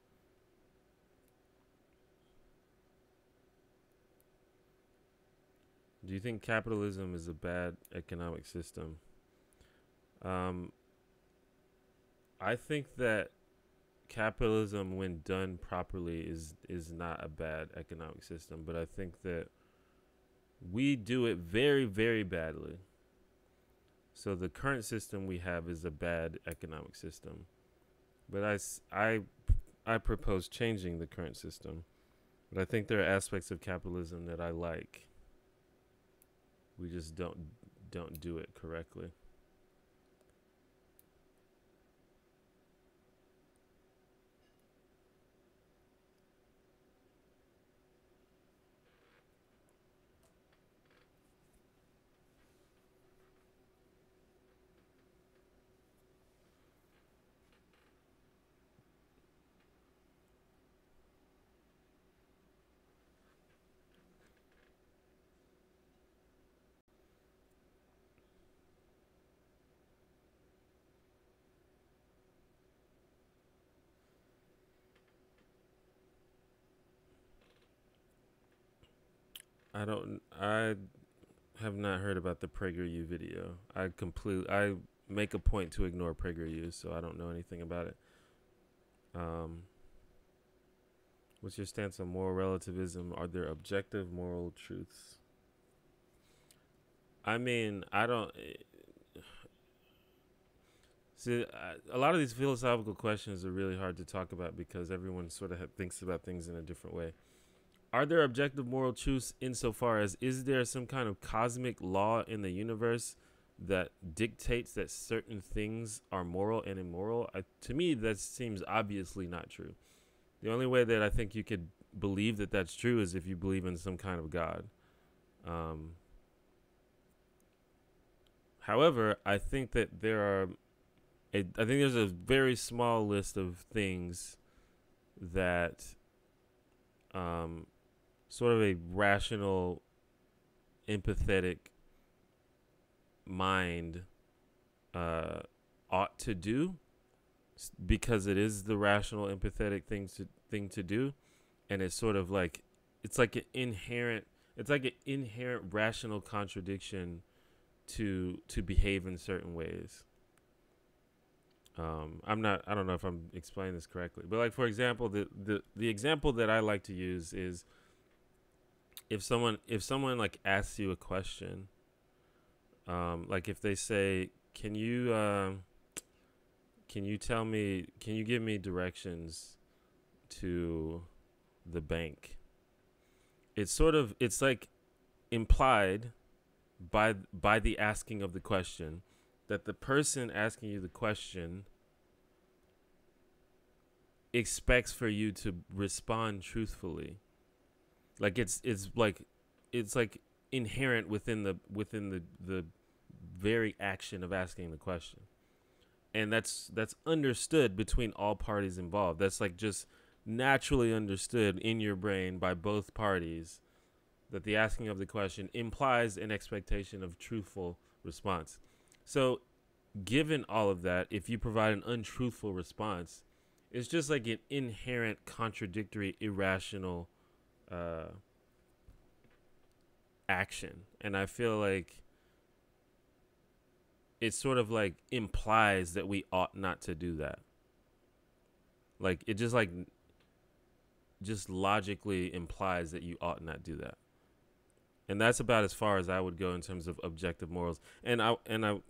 Do you think capitalism is a bad economic system? I think that capitalism, when done properly, is not a bad economic system, but I think that we do it very, very badly. So the current system we have is a bad economic system. But I propose changing the current system. But I think there are aspects of capitalism that I like. We just don't do it correctly. I have not heard about the PragerU video. I make a point to ignore PragerU, so I don't know anything about it. What's your stance on moral relativism? Are there objective moral truths? I mean, I don't see a lot of these philosophical questions are really hard to talk about because everyone sort of thinks about things in a different way. Are there objective moral truths insofar as is there some kind of cosmic law in the universe that dictates that certain things are moral and immoral? To me, that seems obviously not true. The only way that I think you could believe that that's true is if you believe in some kind of God. However, I think that I think there's a very small list of things that sort of a rational, empathetic mind ought to do because it is the rational, empathetic thing to do, and it's sort of like it's like an inherent rational contradiction to behave in certain ways. I don't know if I'm explaining this correctly, but like, for example, the example that I like to use is if someone like asks you a question, like if they say, can you give me directions to the bank? It's like implied by the asking of the question that the person asking you the question expects for you to respond truthfully. Like it's like inherent within the very action of asking the question. And that's understood between all parties involved. That's like just naturally understood in your brain by both parties that the asking of the question implies an expectation of truthful response. So given all of that, if you provide an untruthful response, it's just like an inherent contradictory, irrational action. And I feel like it sort of like implies that we ought not to do that. Like it just logically implies that you ought not do that. And that's about as far as I would go in terms of objective morals. And I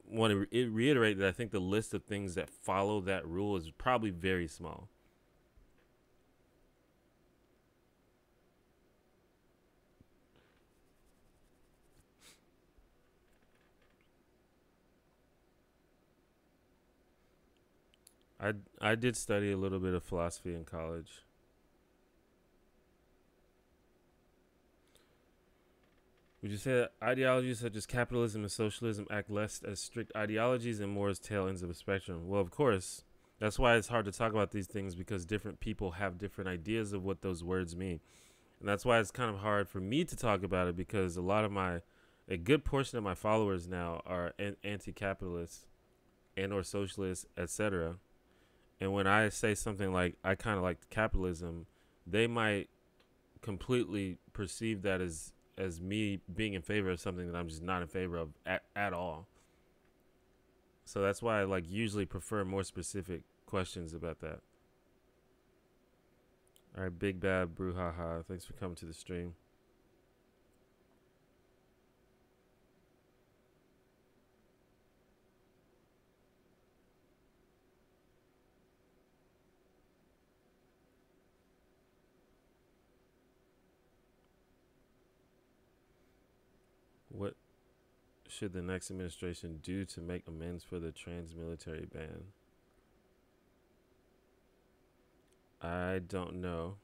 want to reiterate that I think the list of things that follow that rule is probably very small. I did study a little bit of philosophy in college. Would you say that ideologies such as capitalism and socialism act less as strict ideologies and more as tail ends of a spectrum? Well, of course. That's why it's hard to talk about these things, because different people have different ideas of what those words mean. And that's why it's kind of hard for me to talk about it, because a good portion of my followers now are anti-capitalist and or socialist, etc. And when I say something like I kind of like capitalism, they might completely perceive that as me being in favor of something that I'm just not in favor of at all. So that's why I like usually prefer more specific questions about that. All right, Big Bad Brouhaha, thanks for coming to the stream. What should the next administration do to make amends for the trans military ban? I don't know.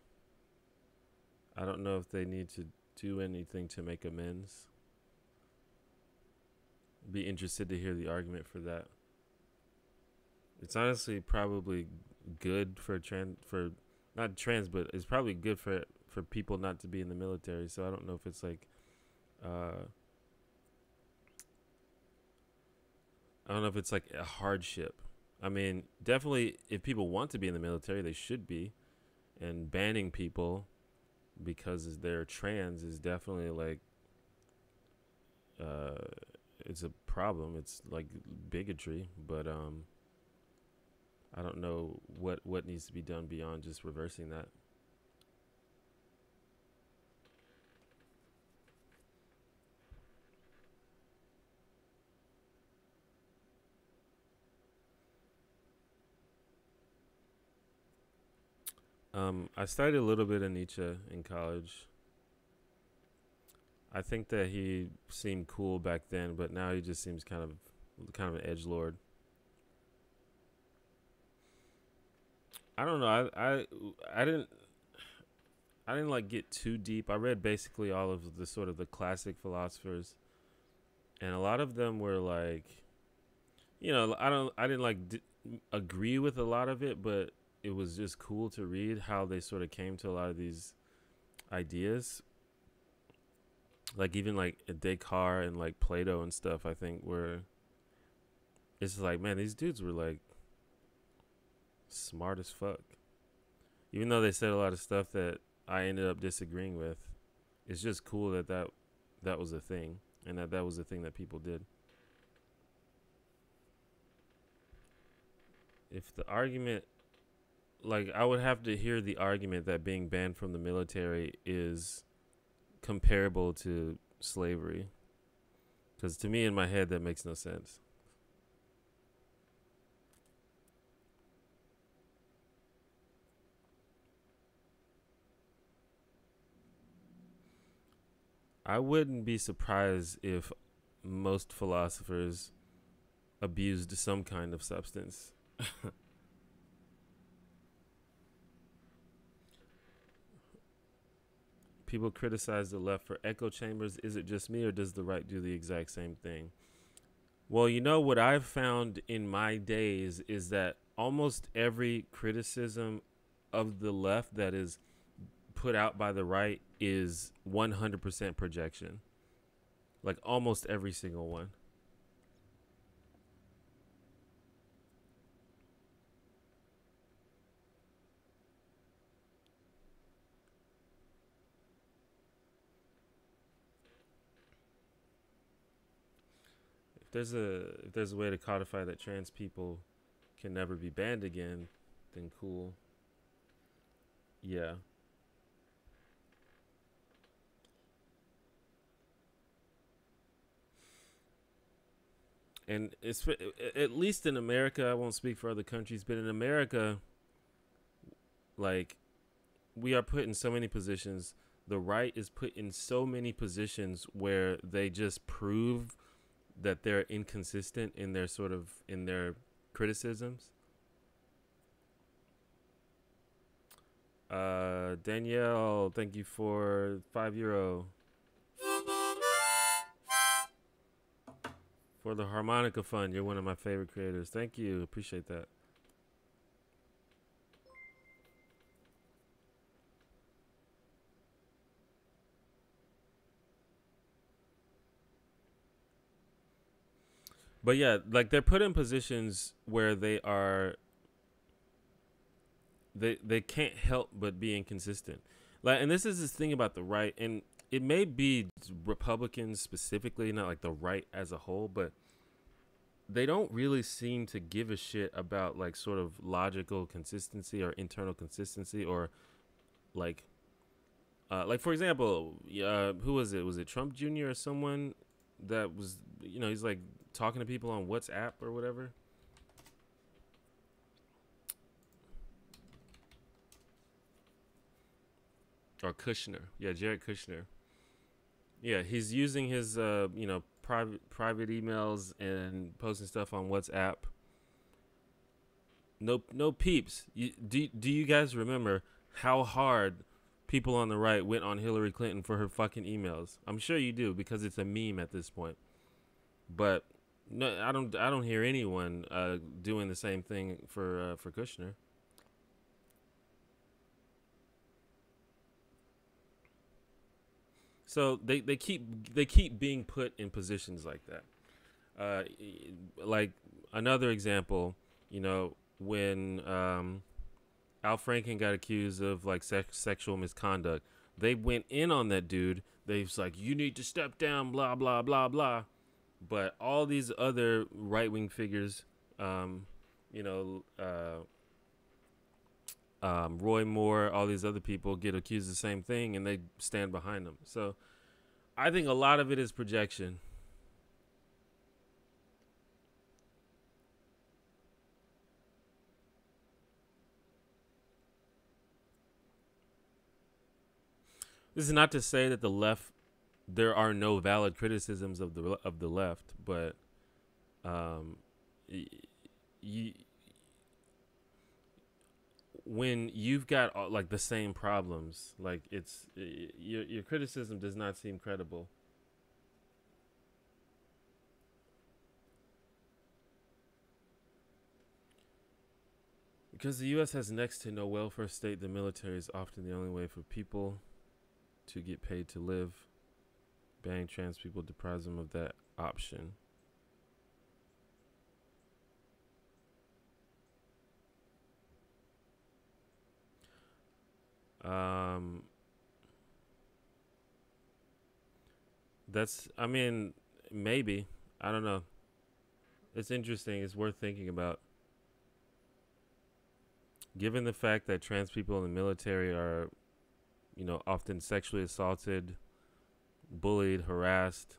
I don't know if they need to do anything to make amends. Be interested to hear the argument for that. It's honestly probably good for not trans, but it's probably good for people not to be in the military. So I don't know if it's like I don't know if it's like a hardship. I mean, definitely if people want to be in the military, they should be. And banning people because they're trans is definitely like it's a problem. It's like bigotry, but I don't know what needs to be done beyond just reversing that. I studied a little bit of Nietzsche in college. I think that he seemed cool back then, but now he just seems kind of an edgelord. I don't know. I didn't like get too deep. I read basically all of the sort of the classic philosophers, and a lot of them were like, I didn't like agree with a lot of it, but it was just cool to read how they sort of came to a lot of these ideas. Like even like Descartes and like Plato and stuff, I think were. It's like, man, these dudes were like smart as fuck. Even though they said a lot of stuff that I ended up disagreeing with, it's just cool that was a thing, and that was a thing that people did. If the argument, like, I would have to hear the argument that being banned from the military is comparable to slavery, because to me in my head that makes no sense. I wouldn't be surprised if most philosophers abused some kind of substance. People criticize the left for echo chambers. Is it just me, or does the right do the exact same thing? Well, what I've found in my days is that almost every criticism of the left that is put out by the right is 100% projection. Like almost every single one. If there's a way to codify that trans people can never be banned again, then cool. Yeah. And it's at least in America. I won't speak for other countries, but in America, like, we are put in so many positions. The right is put in so many positions where they just prove that they're inconsistent in their criticisms. Danielle, thank you for €5 for the Harmonica Fund. You're one of my favorite creators. Thank you. Appreciate that. But yeah, like, they're put in positions where they can't help but be inconsistent. Like, and this is this thing about the right, and it may be Republicans specifically, not like the right as a whole, but they don't really seem to give a shit about like sort of logical consistency or internal consistency, or like for example, who was it? Was it Trump Jr. or someone that was, he's like talking to people on WhatsApp or whatever? Or Kushner. Yeah, Jared Kushner. Yeah, he's using his private emails and posting stuff on WhatsApp. No peeps. Do you guys remember how hard people on the right went on Hillary Clinton for her fucking emails? I'm sure you do, because it's a meme at this point. But no, I don't hear anyone doing the same thing for Kushner. So they keep being put in positions like that. Like, another example, when Al Franken got accused of like sexual misconduct, they went in on that dude. They was like, you need to step down, blah blah blah blah. But all these other right wing figures, Roy Moore, all these other people get accused of the same thing, and they stand behind them. So I think a lot of it is projection. This is not to say that the left, there are no valid criticisms of the left, but you, when you've got like the same problems, like, it's your criticism does not seem credible. Because the U.S. has next to no welfare state, the military is often the only way for people to get paid to live. Banning trans people deprives them of that option. I mean, maybe. I don't know. It's interesting. It's worth thinking about. Given the fact that trans people in the military are, often sexually assaulted, bullied, harassed,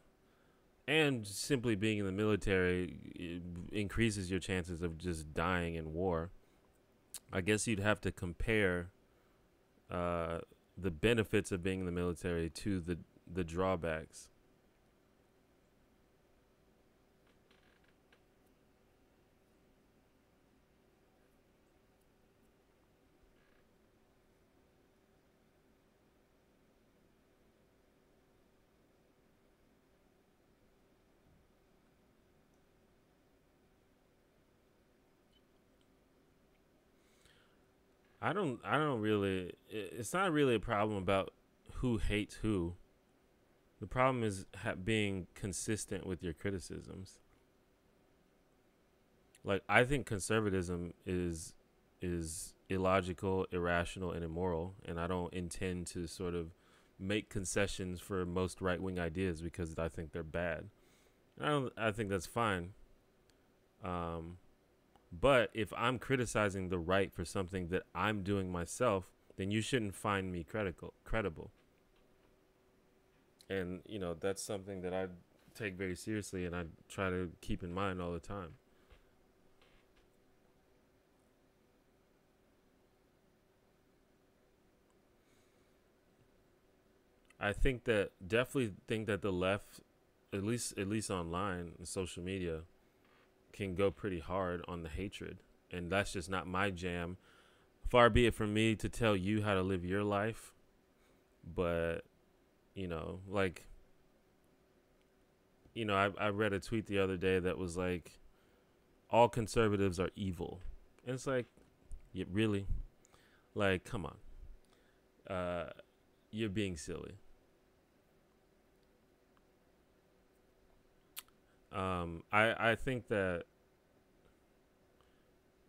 and simply being in the military increases your chances of just dying in war. I guess you'd have to compare the benefits of being in the military to the drawbacks. I don't really, it's not really a problem about who hates who. The problem is being consistent with your criticisms. Like, I think conservatism is illogical, irrational, and immoral, and I don't intend to sort of make concessions for most right-wing ideas because I think they're bad. I think that's fine. But if I'm criticizing the right for something that I'm doing myself, then you shouldn't find me credible. And that's something that take very seriously and I try to keep in mind all the time. I think that definitely think that the left, at least online and social media, can go pretty hard on the hatred, and that's just not my jam. Far be it from me to tell you how to live your life, but like I read a tweet the other day that was like, all conservatives are evil, and it's like, yeah, really, like, come on, you're being silly. I think that,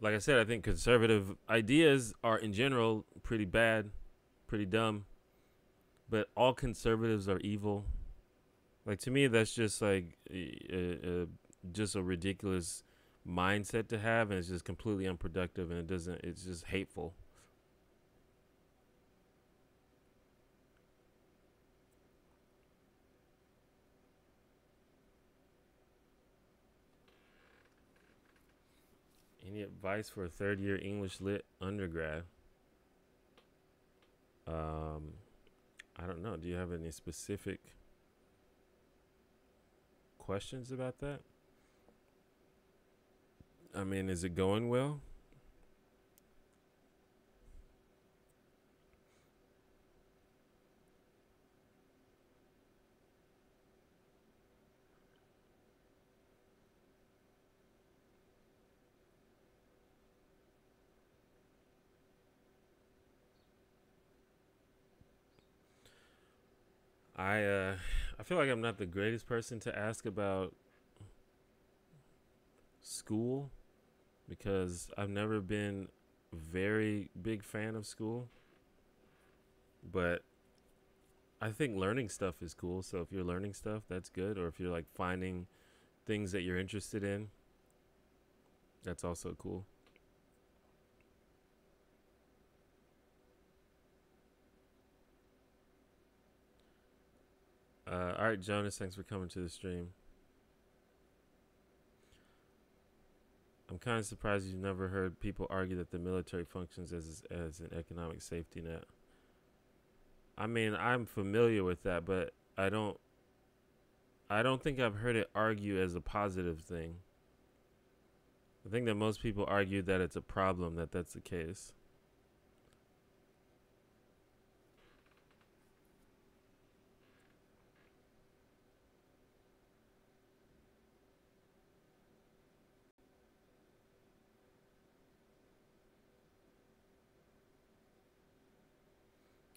like I said, I think conservative ideas are in general pretty bad, pretty dumb, but all conservatives are evil. Like, to me, that's just like just a ridiculous mindset to have, and it's just completely unproductive, and it's just hateful. Any advice for a third year English lit undergrad? Um, I don't know. Do you have any specific questions about that? I mean, is it going well? I feel like I'm not the greatest person to ask about school because I've never been a very big fan of school. But I think learning stuff is cool. So if you're learning stuff, that's good. Or if you're like finding things that you're interested in, that's also cool. All right, Jonas, thanks for coming to the stream. I'm kind of surprised you've never heard people argue that the military functions as an economic safety net. I mean, I'm familiar with that, but I don't think I've heard it argue as a positive thing. I think that most people argue that it's a problem that that's the case.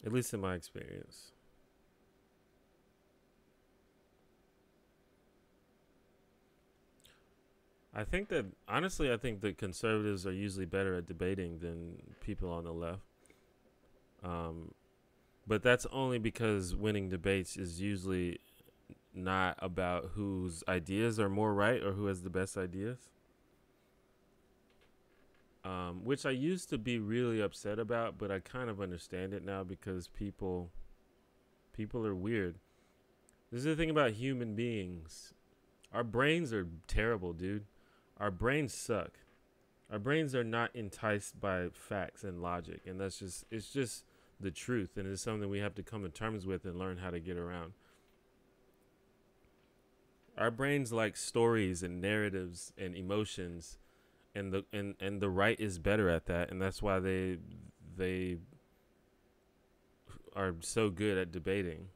At least in my experience. I think that honestly, I think that conservatives are usually better at debating than people on the left. Um, but that's only because winning debates is usually not about whose ideas are more right or who has the best ideas. Which I used to be really upset about, but I kind of understand it now because people are weird. This is the thing about human beings. Our brains are terrible, dude. Our brains suck. Our brains are not enticed by facts and logic, and it's just the truth, and it's something we have to come to terms with and learn how to get around. Our brains like stories and narratives and emotions, and the right is better at that, and that's why they are so good at debating.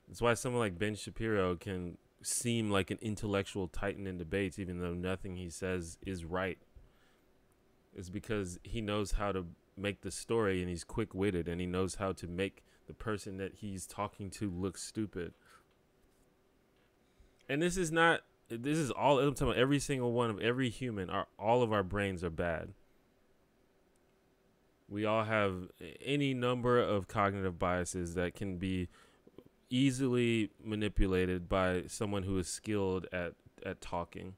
That's why someone like Ben Shapiro can seem like an intellectual titan in debates, even though nothing he says is right. Is because he knows how to make the story, and he's quick-witted, and he knows how to make the person that he's talking to look stupid. And this is not. This is all. I'm talking about every single one of every human. All of our brains are bad. We all have any number of cognitive biases that can be easily manipulated by someone who is skilled at talking.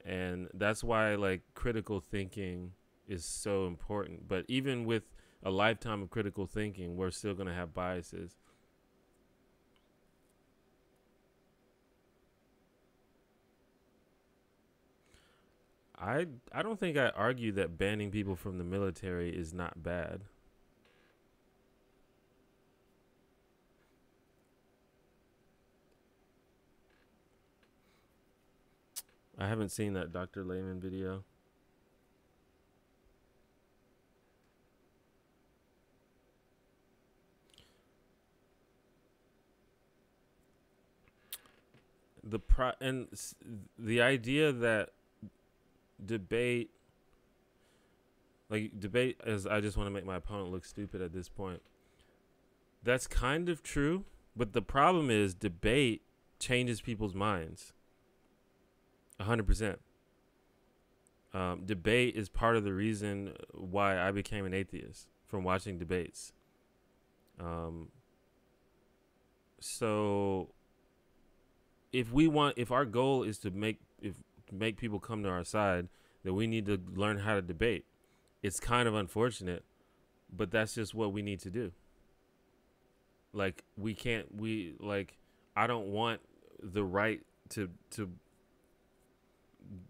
And that's why like critical thinking is so important. But even with a lifetime of critical thinking, we're still going to have biases. I don't think I argue that banning people from the military is not bad. I haven't seen that Dr. Lehman video. The idea that debate is, I just want to make my opponent look stupid at this point. That's kind of true, but the problem is debate changes people's minds. 100%. Debate is part of the reason why I became an atheist, from watching debates. So if our goal is to make people come to our side, then we need to learn how to debate. It's kind of unfortunate, but that's just what we need to do. Like, I don't want the right to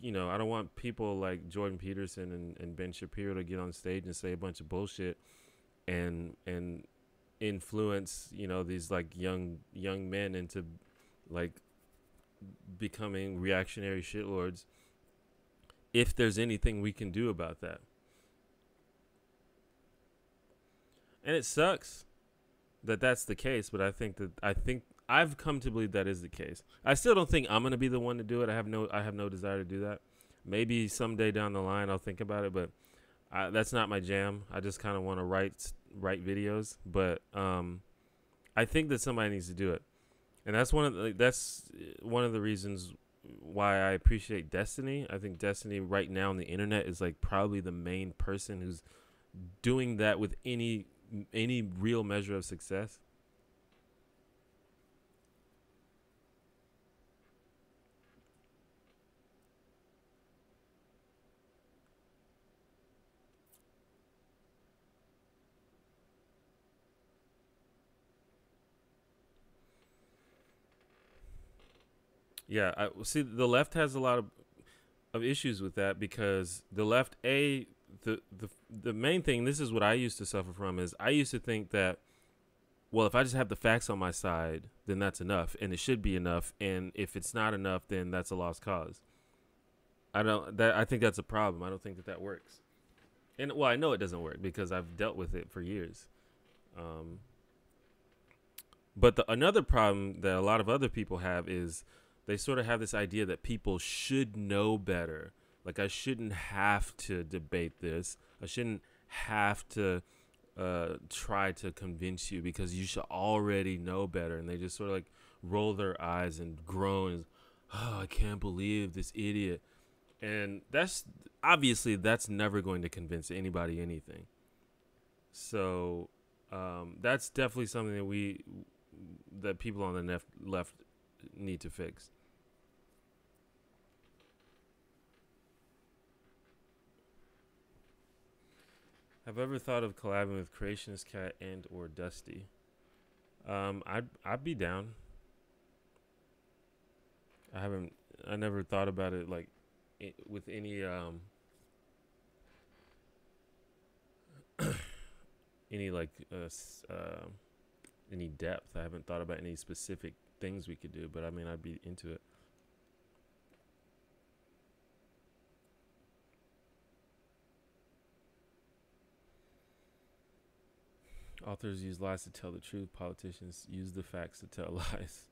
I don't want people like Jordan Peterson and Ben Shapiro to get on stage and say a bunch of bullshit and influence, these like young men into like becoming reactionary shitlords, if there's anything we can do about that. And it sucks that that's the case, but I think I've come to believe that is the case. I still don't think I'm going to be the one to do it. I have no desire to do that. Maybe someday down the line I'll think about it, but that's not my jam. I just kind of want to write videos, but I think that somebody needs to do it. And that's one of the reasons why I appreciate Destiny. I think Destiny right now on the internet is like probably the main person who's doing that with any real measure of success. Yeah, I see. The left has a lot of issues with that, because the left, the main thing, this is what I used to suffer from, is I used to think that, well, if I just have the facts on my side, then that's enough, and it should be enough, and if it's not enough, then that's a lost cause. I think that's a problem. I don't think that works. And well, I know it doesn't work because I've dealt with it for years. But another problem that a lot of other people have is they sort of have this idea that people should know better. Like, I shouldn't have to debate this. I shouldn't have to try to convince you because you should already know better. And they just sort of like roll their eyes and groan. Oh, I can't believe this idiot. And that's never going to convince anybody anything. So that's definitely something that people on the left need to fix. Have I ever thought of collabing with Creationist Cat and or Dusty? I'd be down. I never thought about it like with any any depth. I haven't thought about any specific things we could do, but I mean, I'd be into it. Authors use lies to tell the truth. Politicians use the facts to tell lies.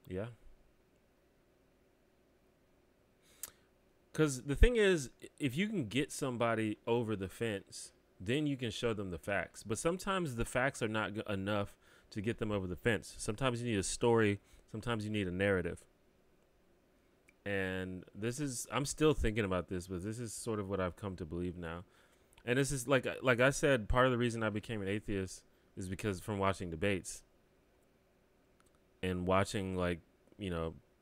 Yeah. Because the thing is, if you can get somebody over the fence, then you can show them the facts. But sometimes the facts are not enough to get them over the fence. Sometimes you need a story. Sometimes you need a narrative. And I'm still thinking about this, but this is sort of what I've come to believe now. And this is like I said, part of the reason I became an atheist is because from watching debates and watching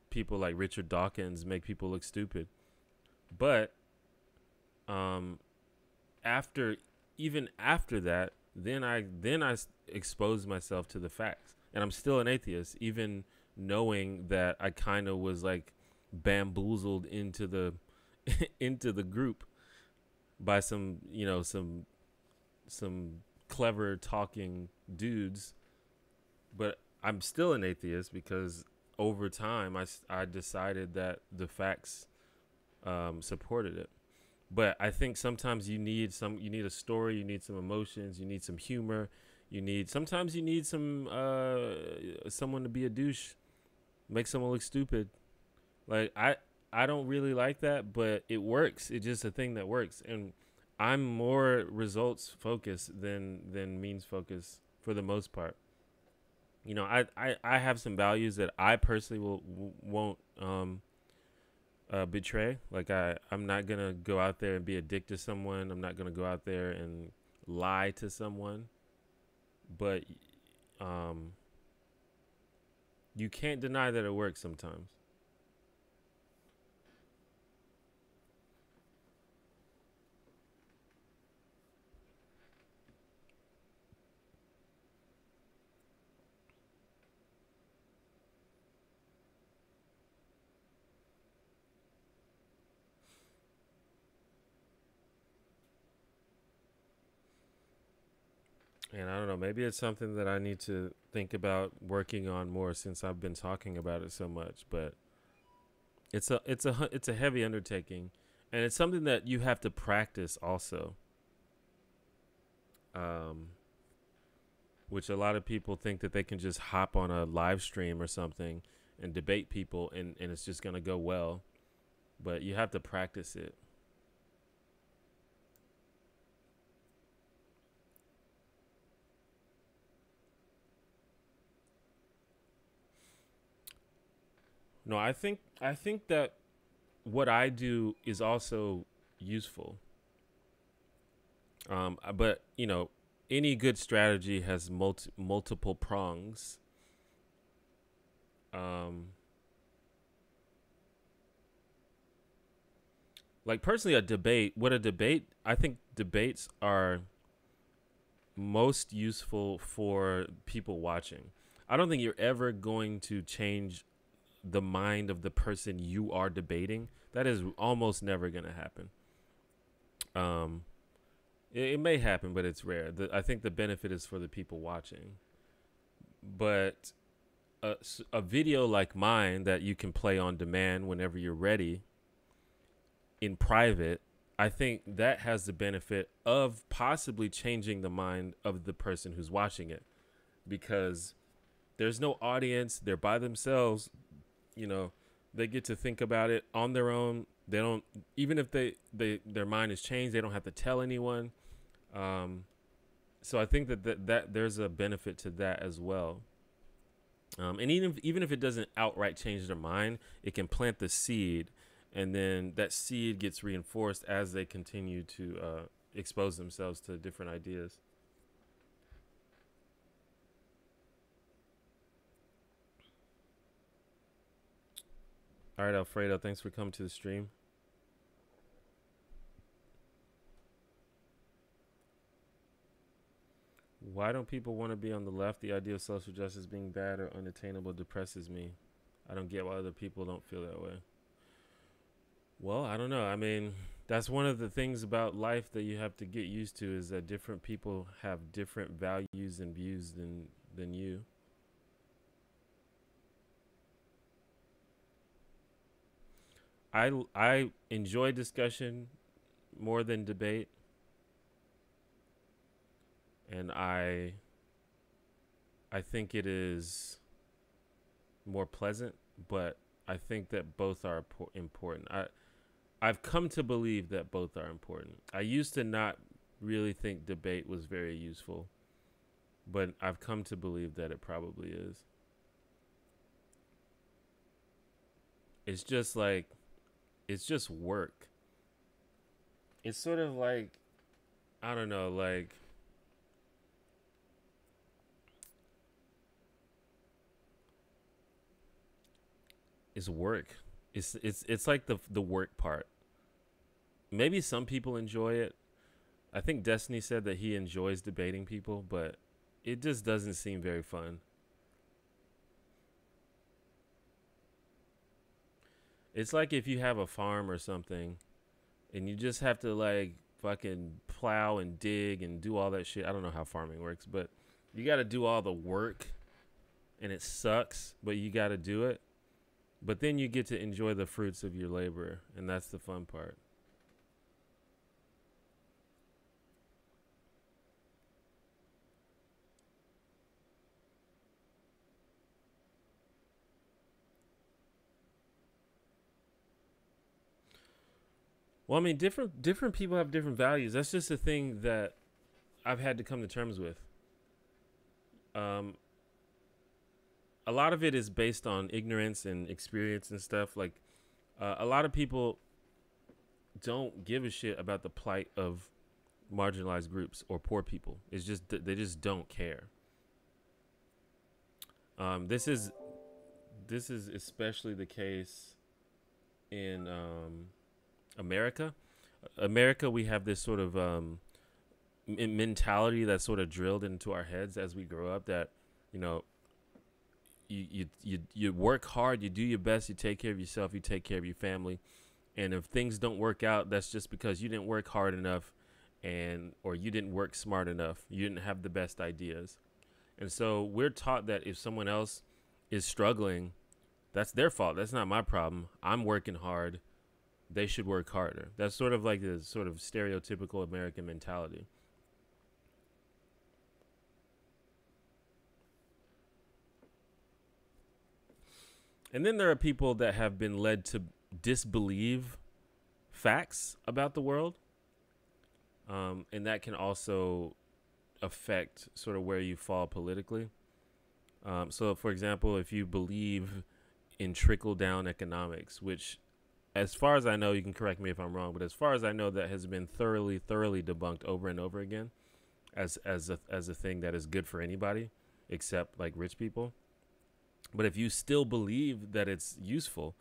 people like Richard Dawkins make people look stupid. But after that, then I exposed myself to the facts, and I'm still an atheist, even knowing that I kind of was like bamboozled into into the group by some, you know, some clever talking dudes, but I'm still an atheist because over time I decided that the facts supported it. But I think sometimes you need a story, you need some emotions, you need some humor, sometimes you need some someone to be a douche, make someone look stupid. Like I don't really like that, but it works. It's just a thing that works, and I'm more results focused than means focused for the most part. You know, I have some values that I personally won't betray. Like I'm not gonna go out there and be a dick to someone. I'm not gonna go out there and lie to someone. But you can't deny that it works sometimes. And I don't know, maybe it's something that I need to think about working on more since I've been talking about it so much. But it's a heavy undertaking, and it's something that you have to practice also. Um, which a lot of people think that they can just hop on a live stream or something and debate people, and it's just gonna go well. But you have to practice it. No, I think that what I do is also useful. But you know, any good strategy has multiple prongs. Um, like personally, I think debates are most useful for people watching. I don't think you're ever going to change the mind of the person you are debating. That is almost never going to happen. Um, it may happen, but it's rare. I think the benefit is for the people watching. But a video like mine that you can play on demand whenever you're ready in private, I think that has the benefit of possibly changing the mind of the person who's watching it, because there's no audience, they're by themselves, you know, they get to think about it on their own. They don't, even if their mind is changed, they don't have to tell anyone. Um, so I think that there's a benefit to that as well. And even if it doesn't outright change their mind, it can plant the seed, and then that seed gets reinforced as they continue to expose themselves to different ideas. All right, Alfredo, thanks for coming to the stream. Why don't people want to be on the left? The idea of social justice being bad or unattainable depresses me. I don't get why other people don't feel that way. Well, I don't know. I mean, that's one of the things about life that you have to get used to, is that different people have different values and views than you. I enjoy discussion more than debate, and I think it is more pleasant, but I think that both are important. I've come to believe that both are important. I used to not really think debate was very useful, but I've come to believe that it probably is. It's just like, it's just work. It's sort of like, I don't know, like it's work. It's like the work part. Maybe some people enjoy it. I think Destiny said that he enjoys debating people, but it just doesn't seem very fun. It's like if you have a farm or something and you just have to like fucking plow and dig and do all that shit. I don't know how farming works, but you got to do all the work, and it sucks, but you got to do it. But then you get to enjoy the fruits of your labor, and that's the fun part. Well, I mean, different people have different values. That's just a thing that I've had to come to terms with. Um, a lot of it is based on ignorance and experience and stuff. Like, a lot of people don't give a shit about the plight of marginalized groups or poor people. It's just they just don't care. This is especially the case in America. America, we have this sort of mentality that's sort of drilled into our heads as we grow up that, you know, you work hard, you do your best, you take care of yourself, you take care of your family, and if things don't work out, that's just because you didn't work hard enough, and or you didn't work smart enough, you didn't have the best ideas. And so we're taught that if someone else is struggling, that's their fault, that's not my problem, I'm working hard, they should work harder. That's sort of like the sort of stereotypical American mentality. And then there are people that have been led to disbelieve facts about the world. And that can also affect sort of where you fall politically. So, for example, if you believe in trickle-down economics, which, as far as I know, you can correct me if I'm wrong, but as far as I know, that has been thoroughly debunked over and over again as a thing that is good for anybody except like rich people. But if you still believe that it's useful,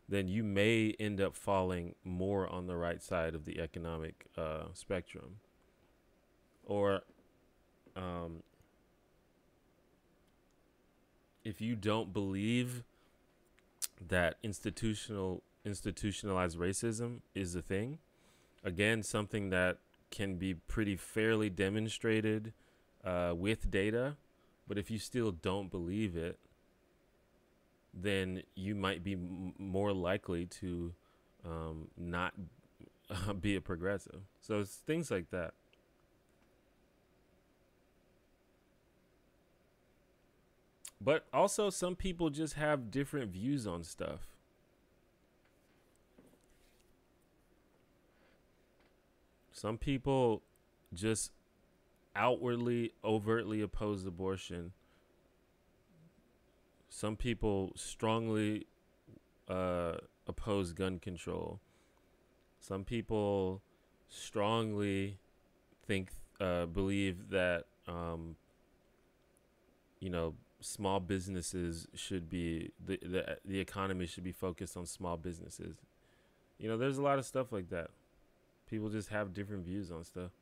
then you may end up falling more on the right side of the economic spectrum. Or if you don't believe that institutionalized racism is a thing, again, something that can be pretty fairly demonstrated with data, but if you still don't believe it, then you might be more likely to not be a progressive. So it's things like that. But also, some people just have different views on stuff. Some people just outwardly, overtly oppose abortion. Some people strongly oppose gun control. Some people strongly believe that, small businesses should be, the economy should be focused on small businesses. There's a lot of stuff like that. People just have different views on stuff.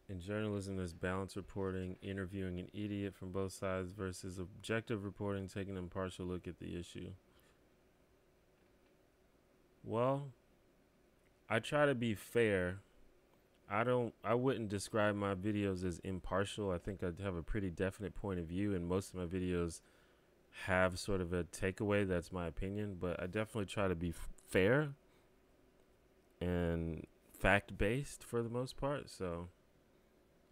In journalism, there's balanced reporting, interviewing an idiot from both sides versus objective reporting, taking an impartial look at the issue. Well, I try to be fair. I wouldn't describe my videos as impartial. I think I have a pretty definite point of view, and most of my videos have sort of a takeaway that's my opinion, but I definitely try to be fair and fact-based for the most part. So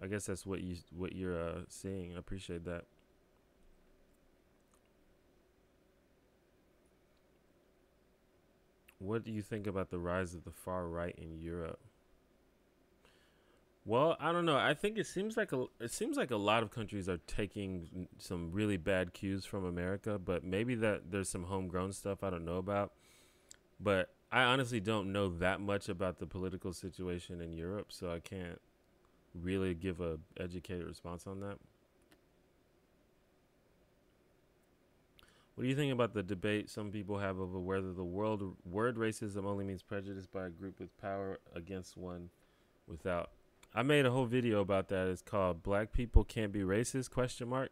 I guess that's what you're seeing. I appreciate that. What do you think about the rise of the far right in Europe? Well, I don't know. I think it seems like a lot of countries are taking some really bad cues from America, but maybe that there's some homegrown stuff I don't know about. But I honestly don't know that much about the political situation in Europe, so I can't really give a educated response on that. What do you think about the debate some people have over whether the word racism only means prejudice by a group with power against one without? I made a whole video about that. It's called "Black People Can't Be Racist?" Question mark.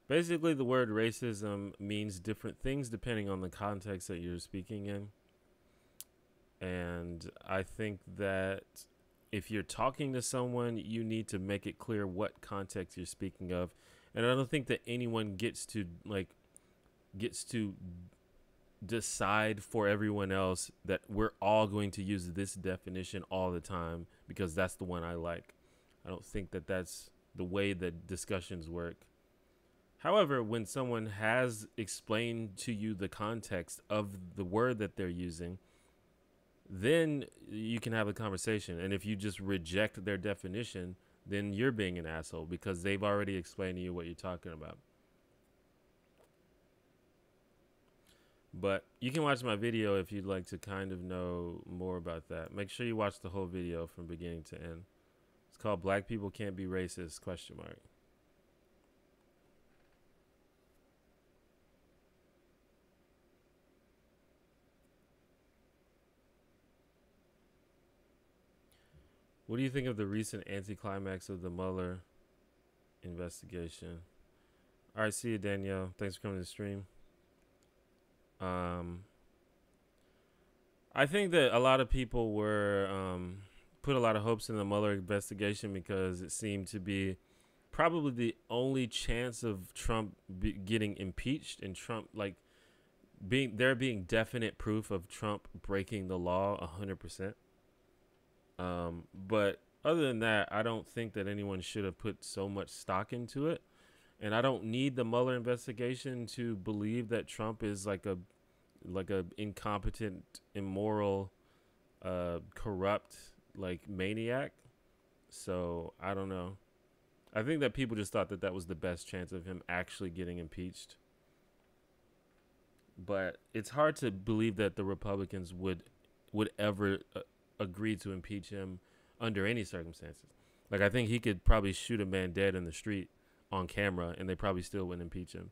Basically, the word racism means different things depending on the context that you're speaking in. And I think that if you're talking to someone, you need to make it clear what context you're speaking of. And I don't think that anyone gets to decide for everyone else that we're all going to use this definition all the time because that's the one I like. I don't think that that's the way that discussions work. However, when someone has explained to you the context of the word that they're using, then you can have a conversation. And if you just reject their definition, then you're being an asshole because they've already explained to you what you're talking about. But you can watch my video if you'd like to kind of know more about that. Make sure you watch the whole video from beginning to end. It's called "Black People Can't Be Racist?" Question mark. What do you think of the recent anticlimax of the Mueller investigation? All right, see you, Danielle. Thanks for coming to the stream. I think that a lot of people were put a lot of hopes in the Mueller investigation because it seemed to be probably the only chance of Trump getting impeached and Trump being definite proof of Trump breaking the law 100%. But other than that, I don't think that anyone should have put so much stock into it. And I don't need the Mueller investigation to believe that Trump is like a incompetent, immoral, corrupt, maniac. So I don't know. I think that people just thought that that was the best chance of him actually getting impeached. But it's hard to believe that the Republicans would ever agree to impeach him under any circumstances. I think he could probably shoot a man dead in the street on camera and they probably still wouldn't impeach him.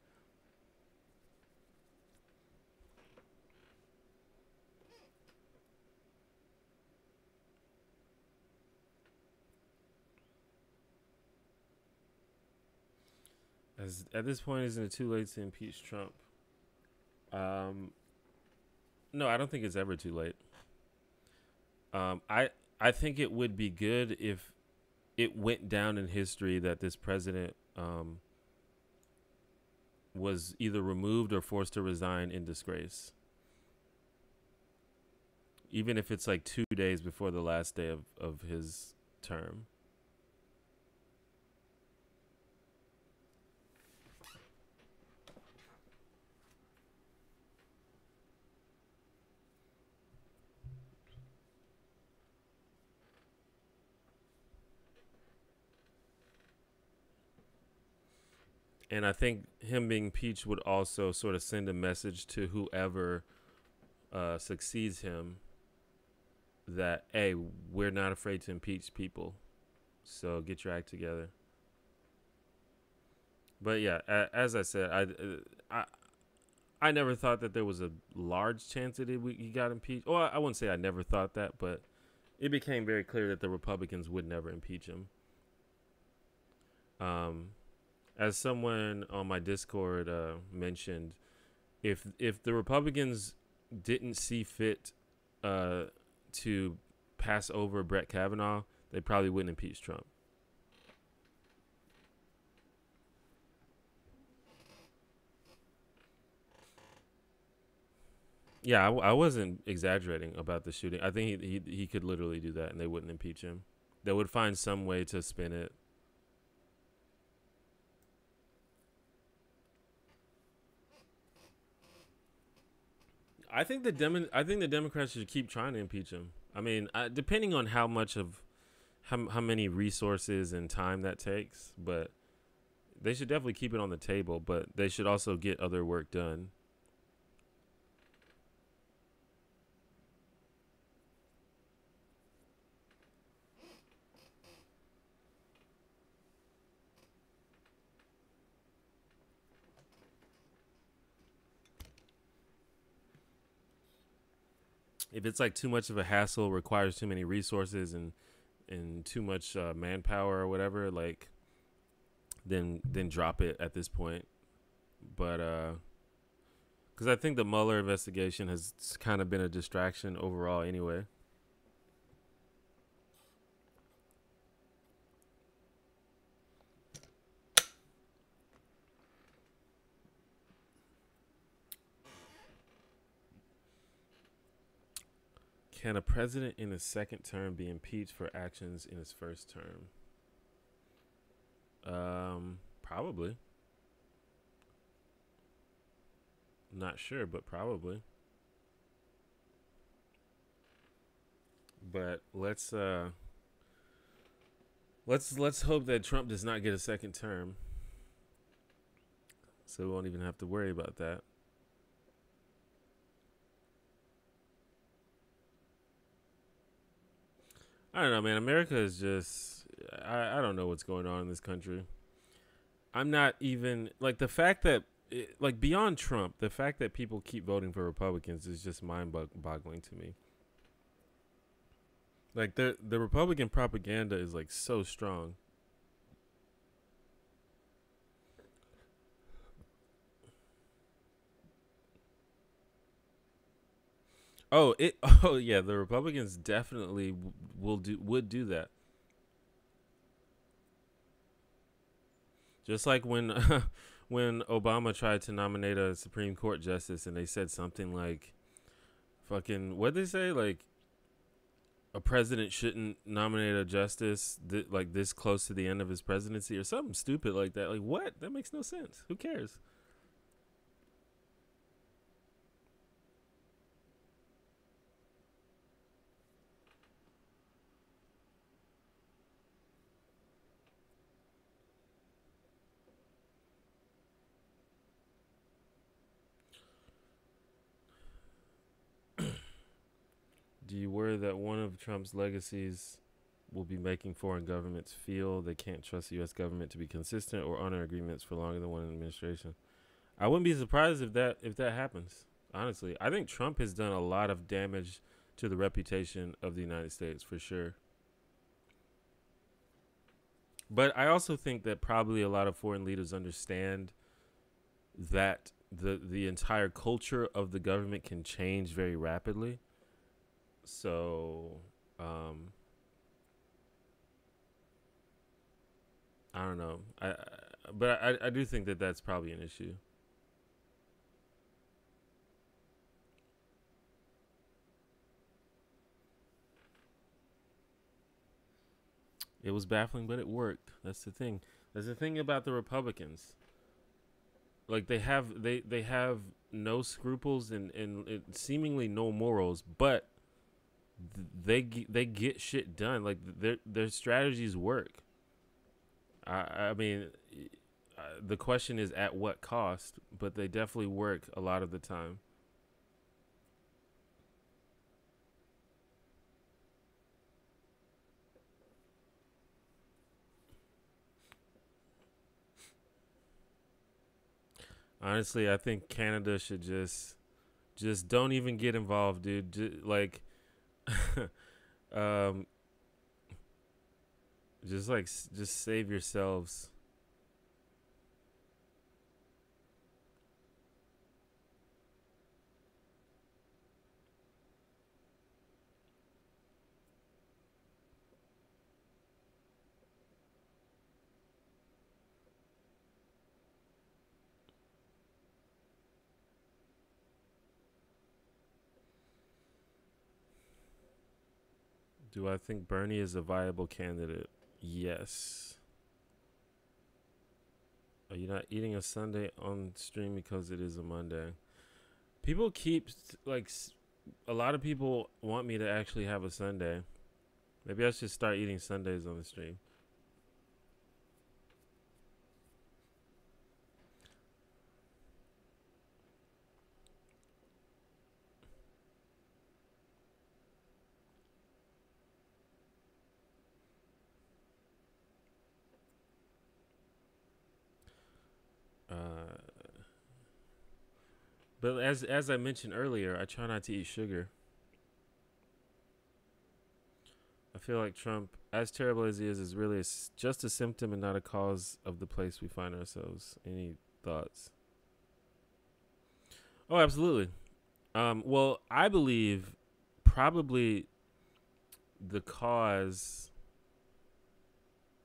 At this point, isn't it too late to impeach Trump? No, I don't think it's ever too late. I think it would be good if it went down in history that this president was either removed or forced to resign in disgrace. Even if it's 2 days before the last day of his term. And I think him being impeached would also sort of send a message to whoever succeeds him that, hey, we're not afraid to impeach people. So get your act together. But yeah, as I said, I never thought that there was a large chance that he got impeached. Well, I wouldn't say I never thought that, but it became very clear that the Republicans would never impeach him. As someone on my Discord mentioned, if the Republicans didn't see fit to pass over Brett Kavanaugh, they probably wouldn't impeach Trump. Yeah, I wasn't exaggerating about the shooting. I think he could literally do that, and they wouldn't impeach him. They would find some way to spin it. I think the Democrats should keep trying to impeach him. I mean, depending on how much of how many resources and time that takes, but they should definitely keep it on the table. But they should also get other work done. if it's like too much of a hassle, requires too many resources and too much manpower or whatever, like then drop it at this point. But because I think the Mueller investigation has kind of been a distraction overall anyway. Can a president in his second term be impeached for actions in his first term? Probably. Not sure, but probably. But let's hope that Trump does not get a second term, so we won't even have to worry about that. I don't know, man. America is just I don't know what's going on in this country. I'm not even like the fact that like beyond Trump, the fact that people keep voting for Republicans is just mind-boggling to me. Like the Republican propaganda is like so strong. Oh, it. Oh, yeah. The Republicans definitely would do that. Just like when when Obama tried to nominate a Supreme Court justice, and they said something like, "Fucking what they say?" Like a president shouldn't nominate a justice like this close to the end of his presidency, or something stupid like that. Like what? That makes no sense. Who cares? Do you worry that one of Trump's legacies will be making foreign governments feel they can't trust the U.S. government to be consistent or honor agreements for longer than one administration? I wouldn't be surprised if that happens. Honestly, I think Trump has done a lot of damage to the reputation of the United States for sure. But I also think that probably a lot of foreign leaders understand that the entire culture of the government can change very rapidly. So, I don't know. But I do think that that's probably an issue. It was baffling, but it worked. That's the thing. That's the thing about the Republicans. Like they have no scruples and seemingly no morals, but they get shit done. Like their strategies work. I mean, the question is at what cost, but they definitely work a lot of the time. Honestly, I think Canada should just don't even get involved, dude. Like, um, just save yourselves. Do I think Bernie is a viable candidate? Yes. Are you not eating a Sunday on stream because it is a Monday? People keep like a lot of people want me to actually have a Sunday. Maybe I should start eating Sundays on the stream. Uh, but as I mentioned earlier, I try not to eat sugar. feel like Trump, as terrible as he is really just a symptom and not a cause of the place we find ourselves. Any thoughts? Oh, absolutely. Well, I believe probably the cause.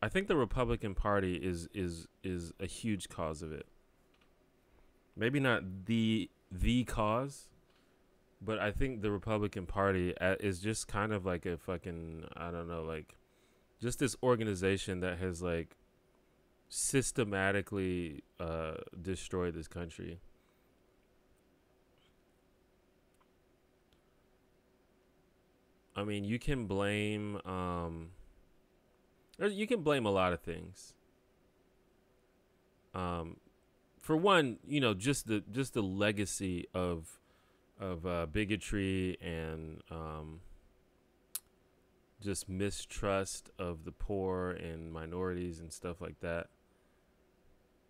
I think the Republican Party is a huge cause of it. Maybe not the cause, but I think the Republican Party is just kind of like a fucking, I don't know, like just this organization that has like systematically destroyed this country. I mean, you can blame a lot of things. For one, just the legacy of bigotry and just mistrust of the poor and minorities and stuff like that.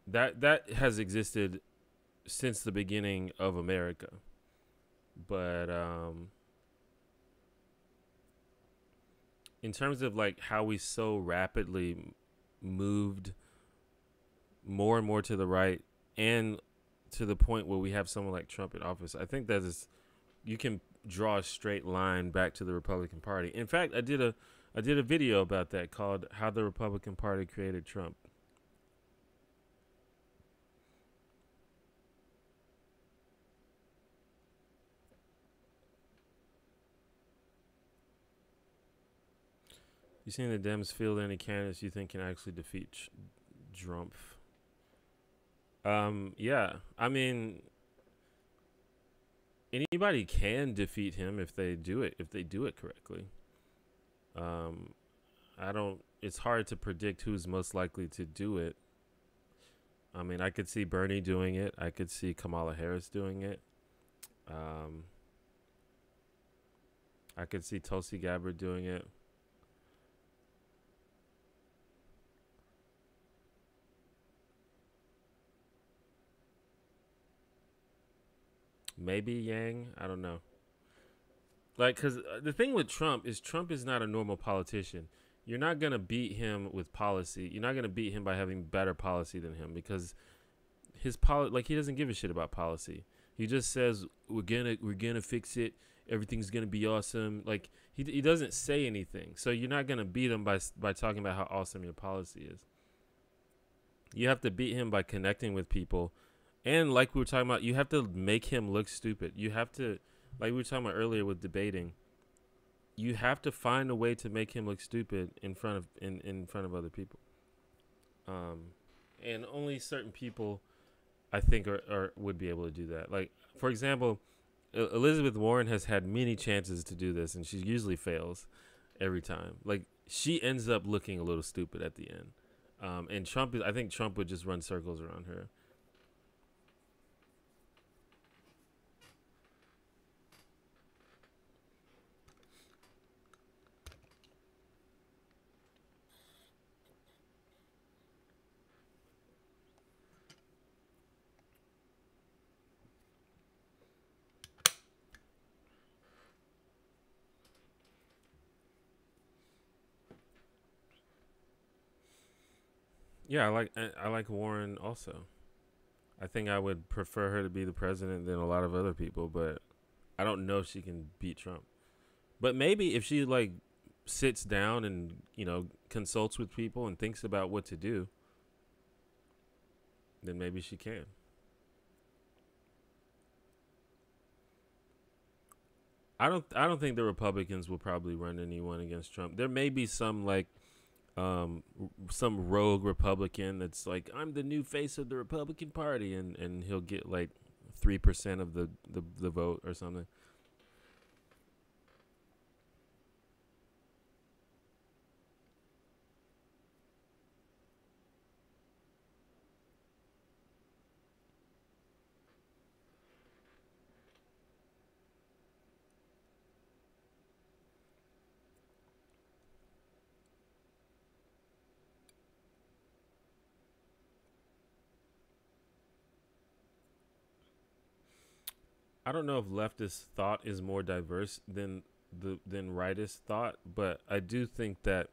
That has existed since the beginning of America. But in terms of like how we so rapidly moved more and more to the right, and to the point where we have someone like Trump in office, I think that is, you can draw a straight line back to the Republican Party. In fact, I did a video about that called "How the Republican Party Created Trump." You seen the Dems field any candidates you think can actually defeat Trump? Yeah. I mean, anybody can defeat him if they do it correctly. I don't. It's hard to predict who's most likely to do it. I mean, I could see Bernie doing it. I could see Kamala Harris doing it. I could see Tulsi Gabbard doing it. Maybe Yang. I don't know. Like, because the thing with Trump is not a normal politician. You're not going to beat him with policy. You're not going to beat him by having better policy than him, because he doesn't give a shit about policy. He just says we're gonna fix it. Everything's gonna be awesome. Like he doesn't say anything. So you're not gonna beat him by talking about how awesome your policy is. You have to beat him by connecting with people, and like we were talking about, you have to make him look stupid. You have to, like we were talking about earlier with debating, you have to find a way to make him look stupid in front of other people. And only certain people, I think, would be able to do that. Like, for example, Elizabeth Warren has had many chances to do this, and she usually fails every time. Like, she ends up looking a little stupid at the end. And I think Trump would just run circles around her. Yeah, I like Warren also. I think I would prefer her to be the president than a lot of other people, but I don't know if she can beat Trump. But maybe if she like sits down and, consults with people and thinks about what to do, then maybe she can. I don't think the Republicans will probably run anyone against Trump. There may be some like some rogue Republican that's like, I'm the new face of the Republican Party, and he'll get like 3% of the vote or something. I don't know if leftist thought is more diverse than than rightist thought, but I do think that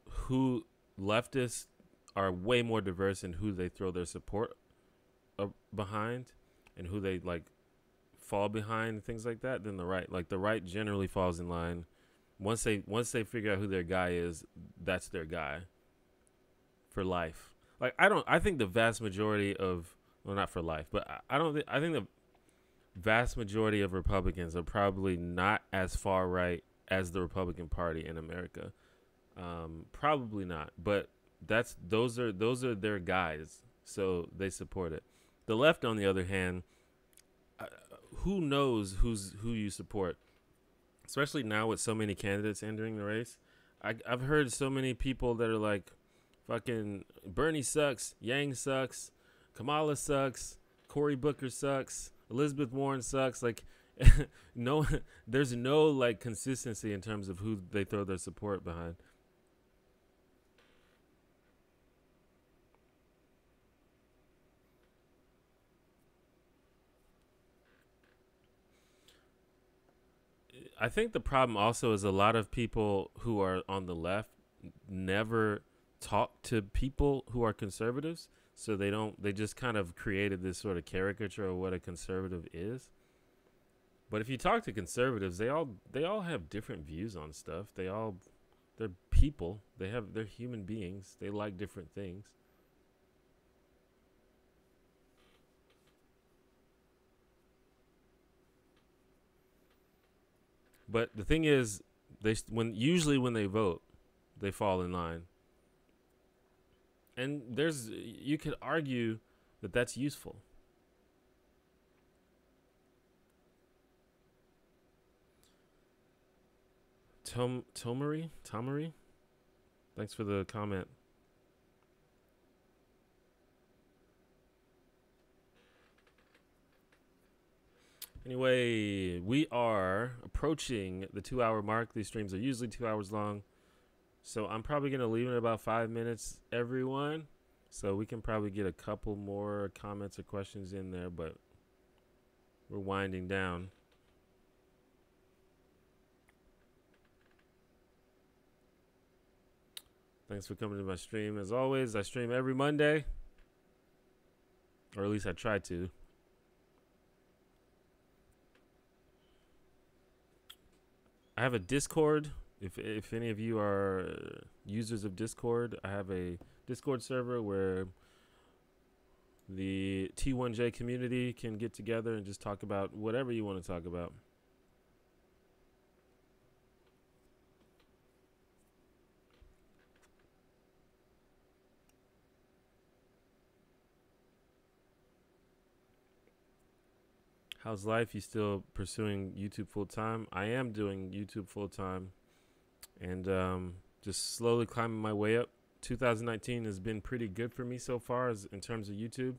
who leftists are way more diverse in who they throw their support behind and who they like fall behind, things like that, than the right. Like the right generally falls in line once they figure out who their guy is. That's their guy for life. Like I think the vast majority of, well, not for life, but I think the vast majority of Republicans are probably not as far right as the Republican Party in America. Probably not, but those are their guys, so they support it. The left, on the other hand, who knows who you support, especially now with so many candidates entering the race. I've heard so many people that are like, fucking Bernie sucks, Yang sucks, Kamala sucks, Cory Booker sucks, Elizabeth Warren sucks. Like, no, there's no like consistency in terms of who they throw their support behind. I think the problem also is a lot of people who are on the left never talk to people who are conservatives, so they just kind of created this sort of caricature of what a conservative is. But if you talk to conservatives, they all have different views on stuff. They're people. They're human beings. They like different things. But the thing is, usually when they vote, they fall in line. And you could argue that that's useful. Tomari, thanks for the comment. Anyway, we are approaching the 2-hour mark. These streams are usually 2 hours long, so I'm probably going to leave it about 5 minutes, everyone. So we can probably get a couple more comments or questions in there, but we're winding down. Thanks for coming to my stream. As always, I stream every Monday, or at least I try to. I have a Discord. If any of you are users of Discord, I have a Discord server where the T1J community can get together and just talk about whatever you want to talk about. How's life? You still pursuing YouTube full time? I am doing YouTube full time, and just slowly climbing my way up. 2019 has been pretty good for me so far, in terms of YouTube.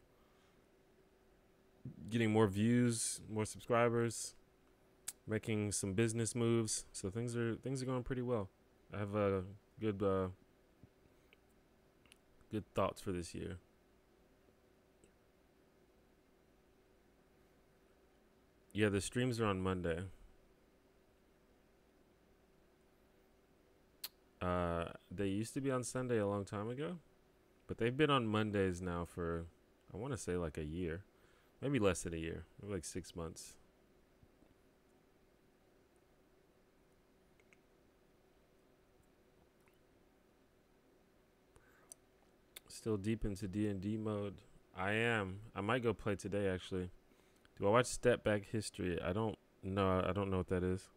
Getting more views, more subscribers, making some business moves. So things are going pretty well. I have good thoughts for this year. Yeah, the streams are on Monday. They used to be on Sunday a long time ago, but they've been on Mondays now for, I want to say, like a year. Maybe less than a year. Maybe like 6 months. Still deep into D&D mode. I am. I might go play today, actually. Do I watch Step Back History? I don't know. I don't know what that is.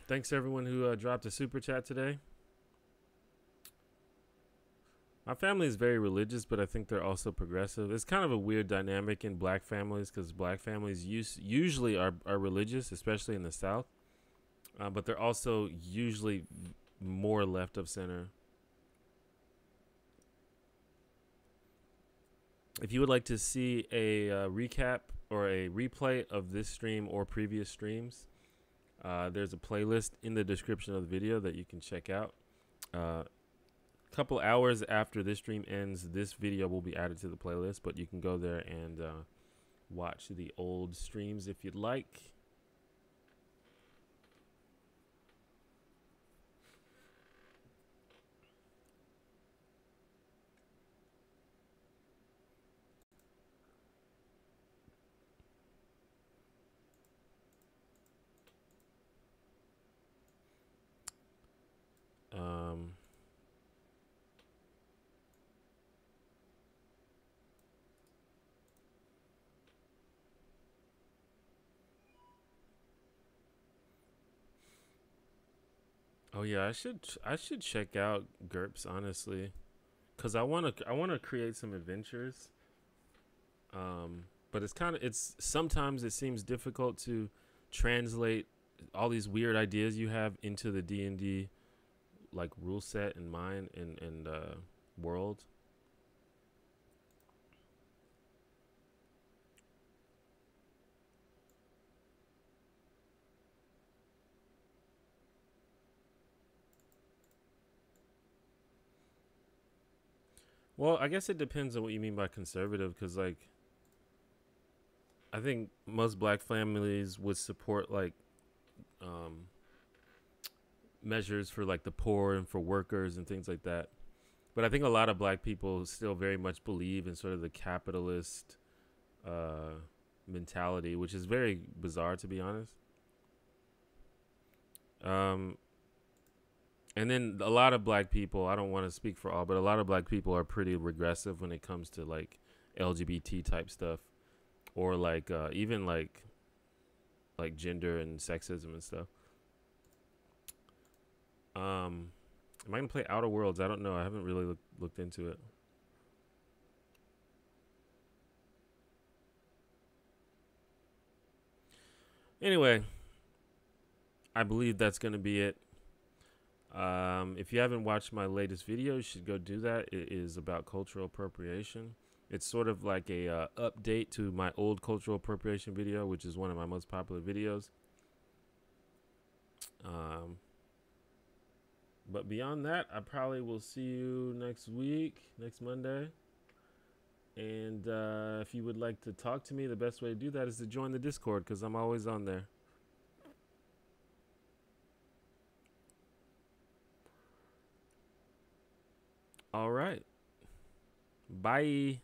Thanks to everyone who dropped a super chat today. My family is very religious, but I think they're also progressive. It's kind of a weird dynamic in black families, because black families usually are religious, especially in the South. But they're also usually more left of center. If you would like to see a recap or a replay of this stream or previous streams, There's a playlist in the description of the video that you can check out. Couple hours after this stream ends, this video will be added to the playlist, but you can go there and watch the old streams if you'd like. Oh yeah, I should check out GURPS honestly, cause I wanna create some adventures. But it's sometimes it seems difficult to translate all these weird ideas you have into the D&D like rule set and mind and world. Well, I guess it depends on what you mean by conservative, because like I think most black families would support like um, measures for like the poor and for workers and things like that. But I think a lot of black people still very much believe in sort of the capitalist uh, mentality, which is very bizarre to be honest. Um, and then a lot of black people, I don't want to speak for all, but a lot of black people are pretty regressive when it comes to like LGBT type stuff, or like even like gender and sexism and stuff. Am I gonna play Outer Worlds? I don't know. I haven't really looked into it. Anyway, I believe that's gonna be it. If you haven't watched my latest video, you should go do that. It is about cultural appropriation. It's sort of like a update to my old cultural appropriation video, which is one of my most popular videos. But beyond that, I probably will see you next week, next Monday. And if you would like to talk to me, the best way to do that is to join the Discord, because I'm always on there. All right. Bye.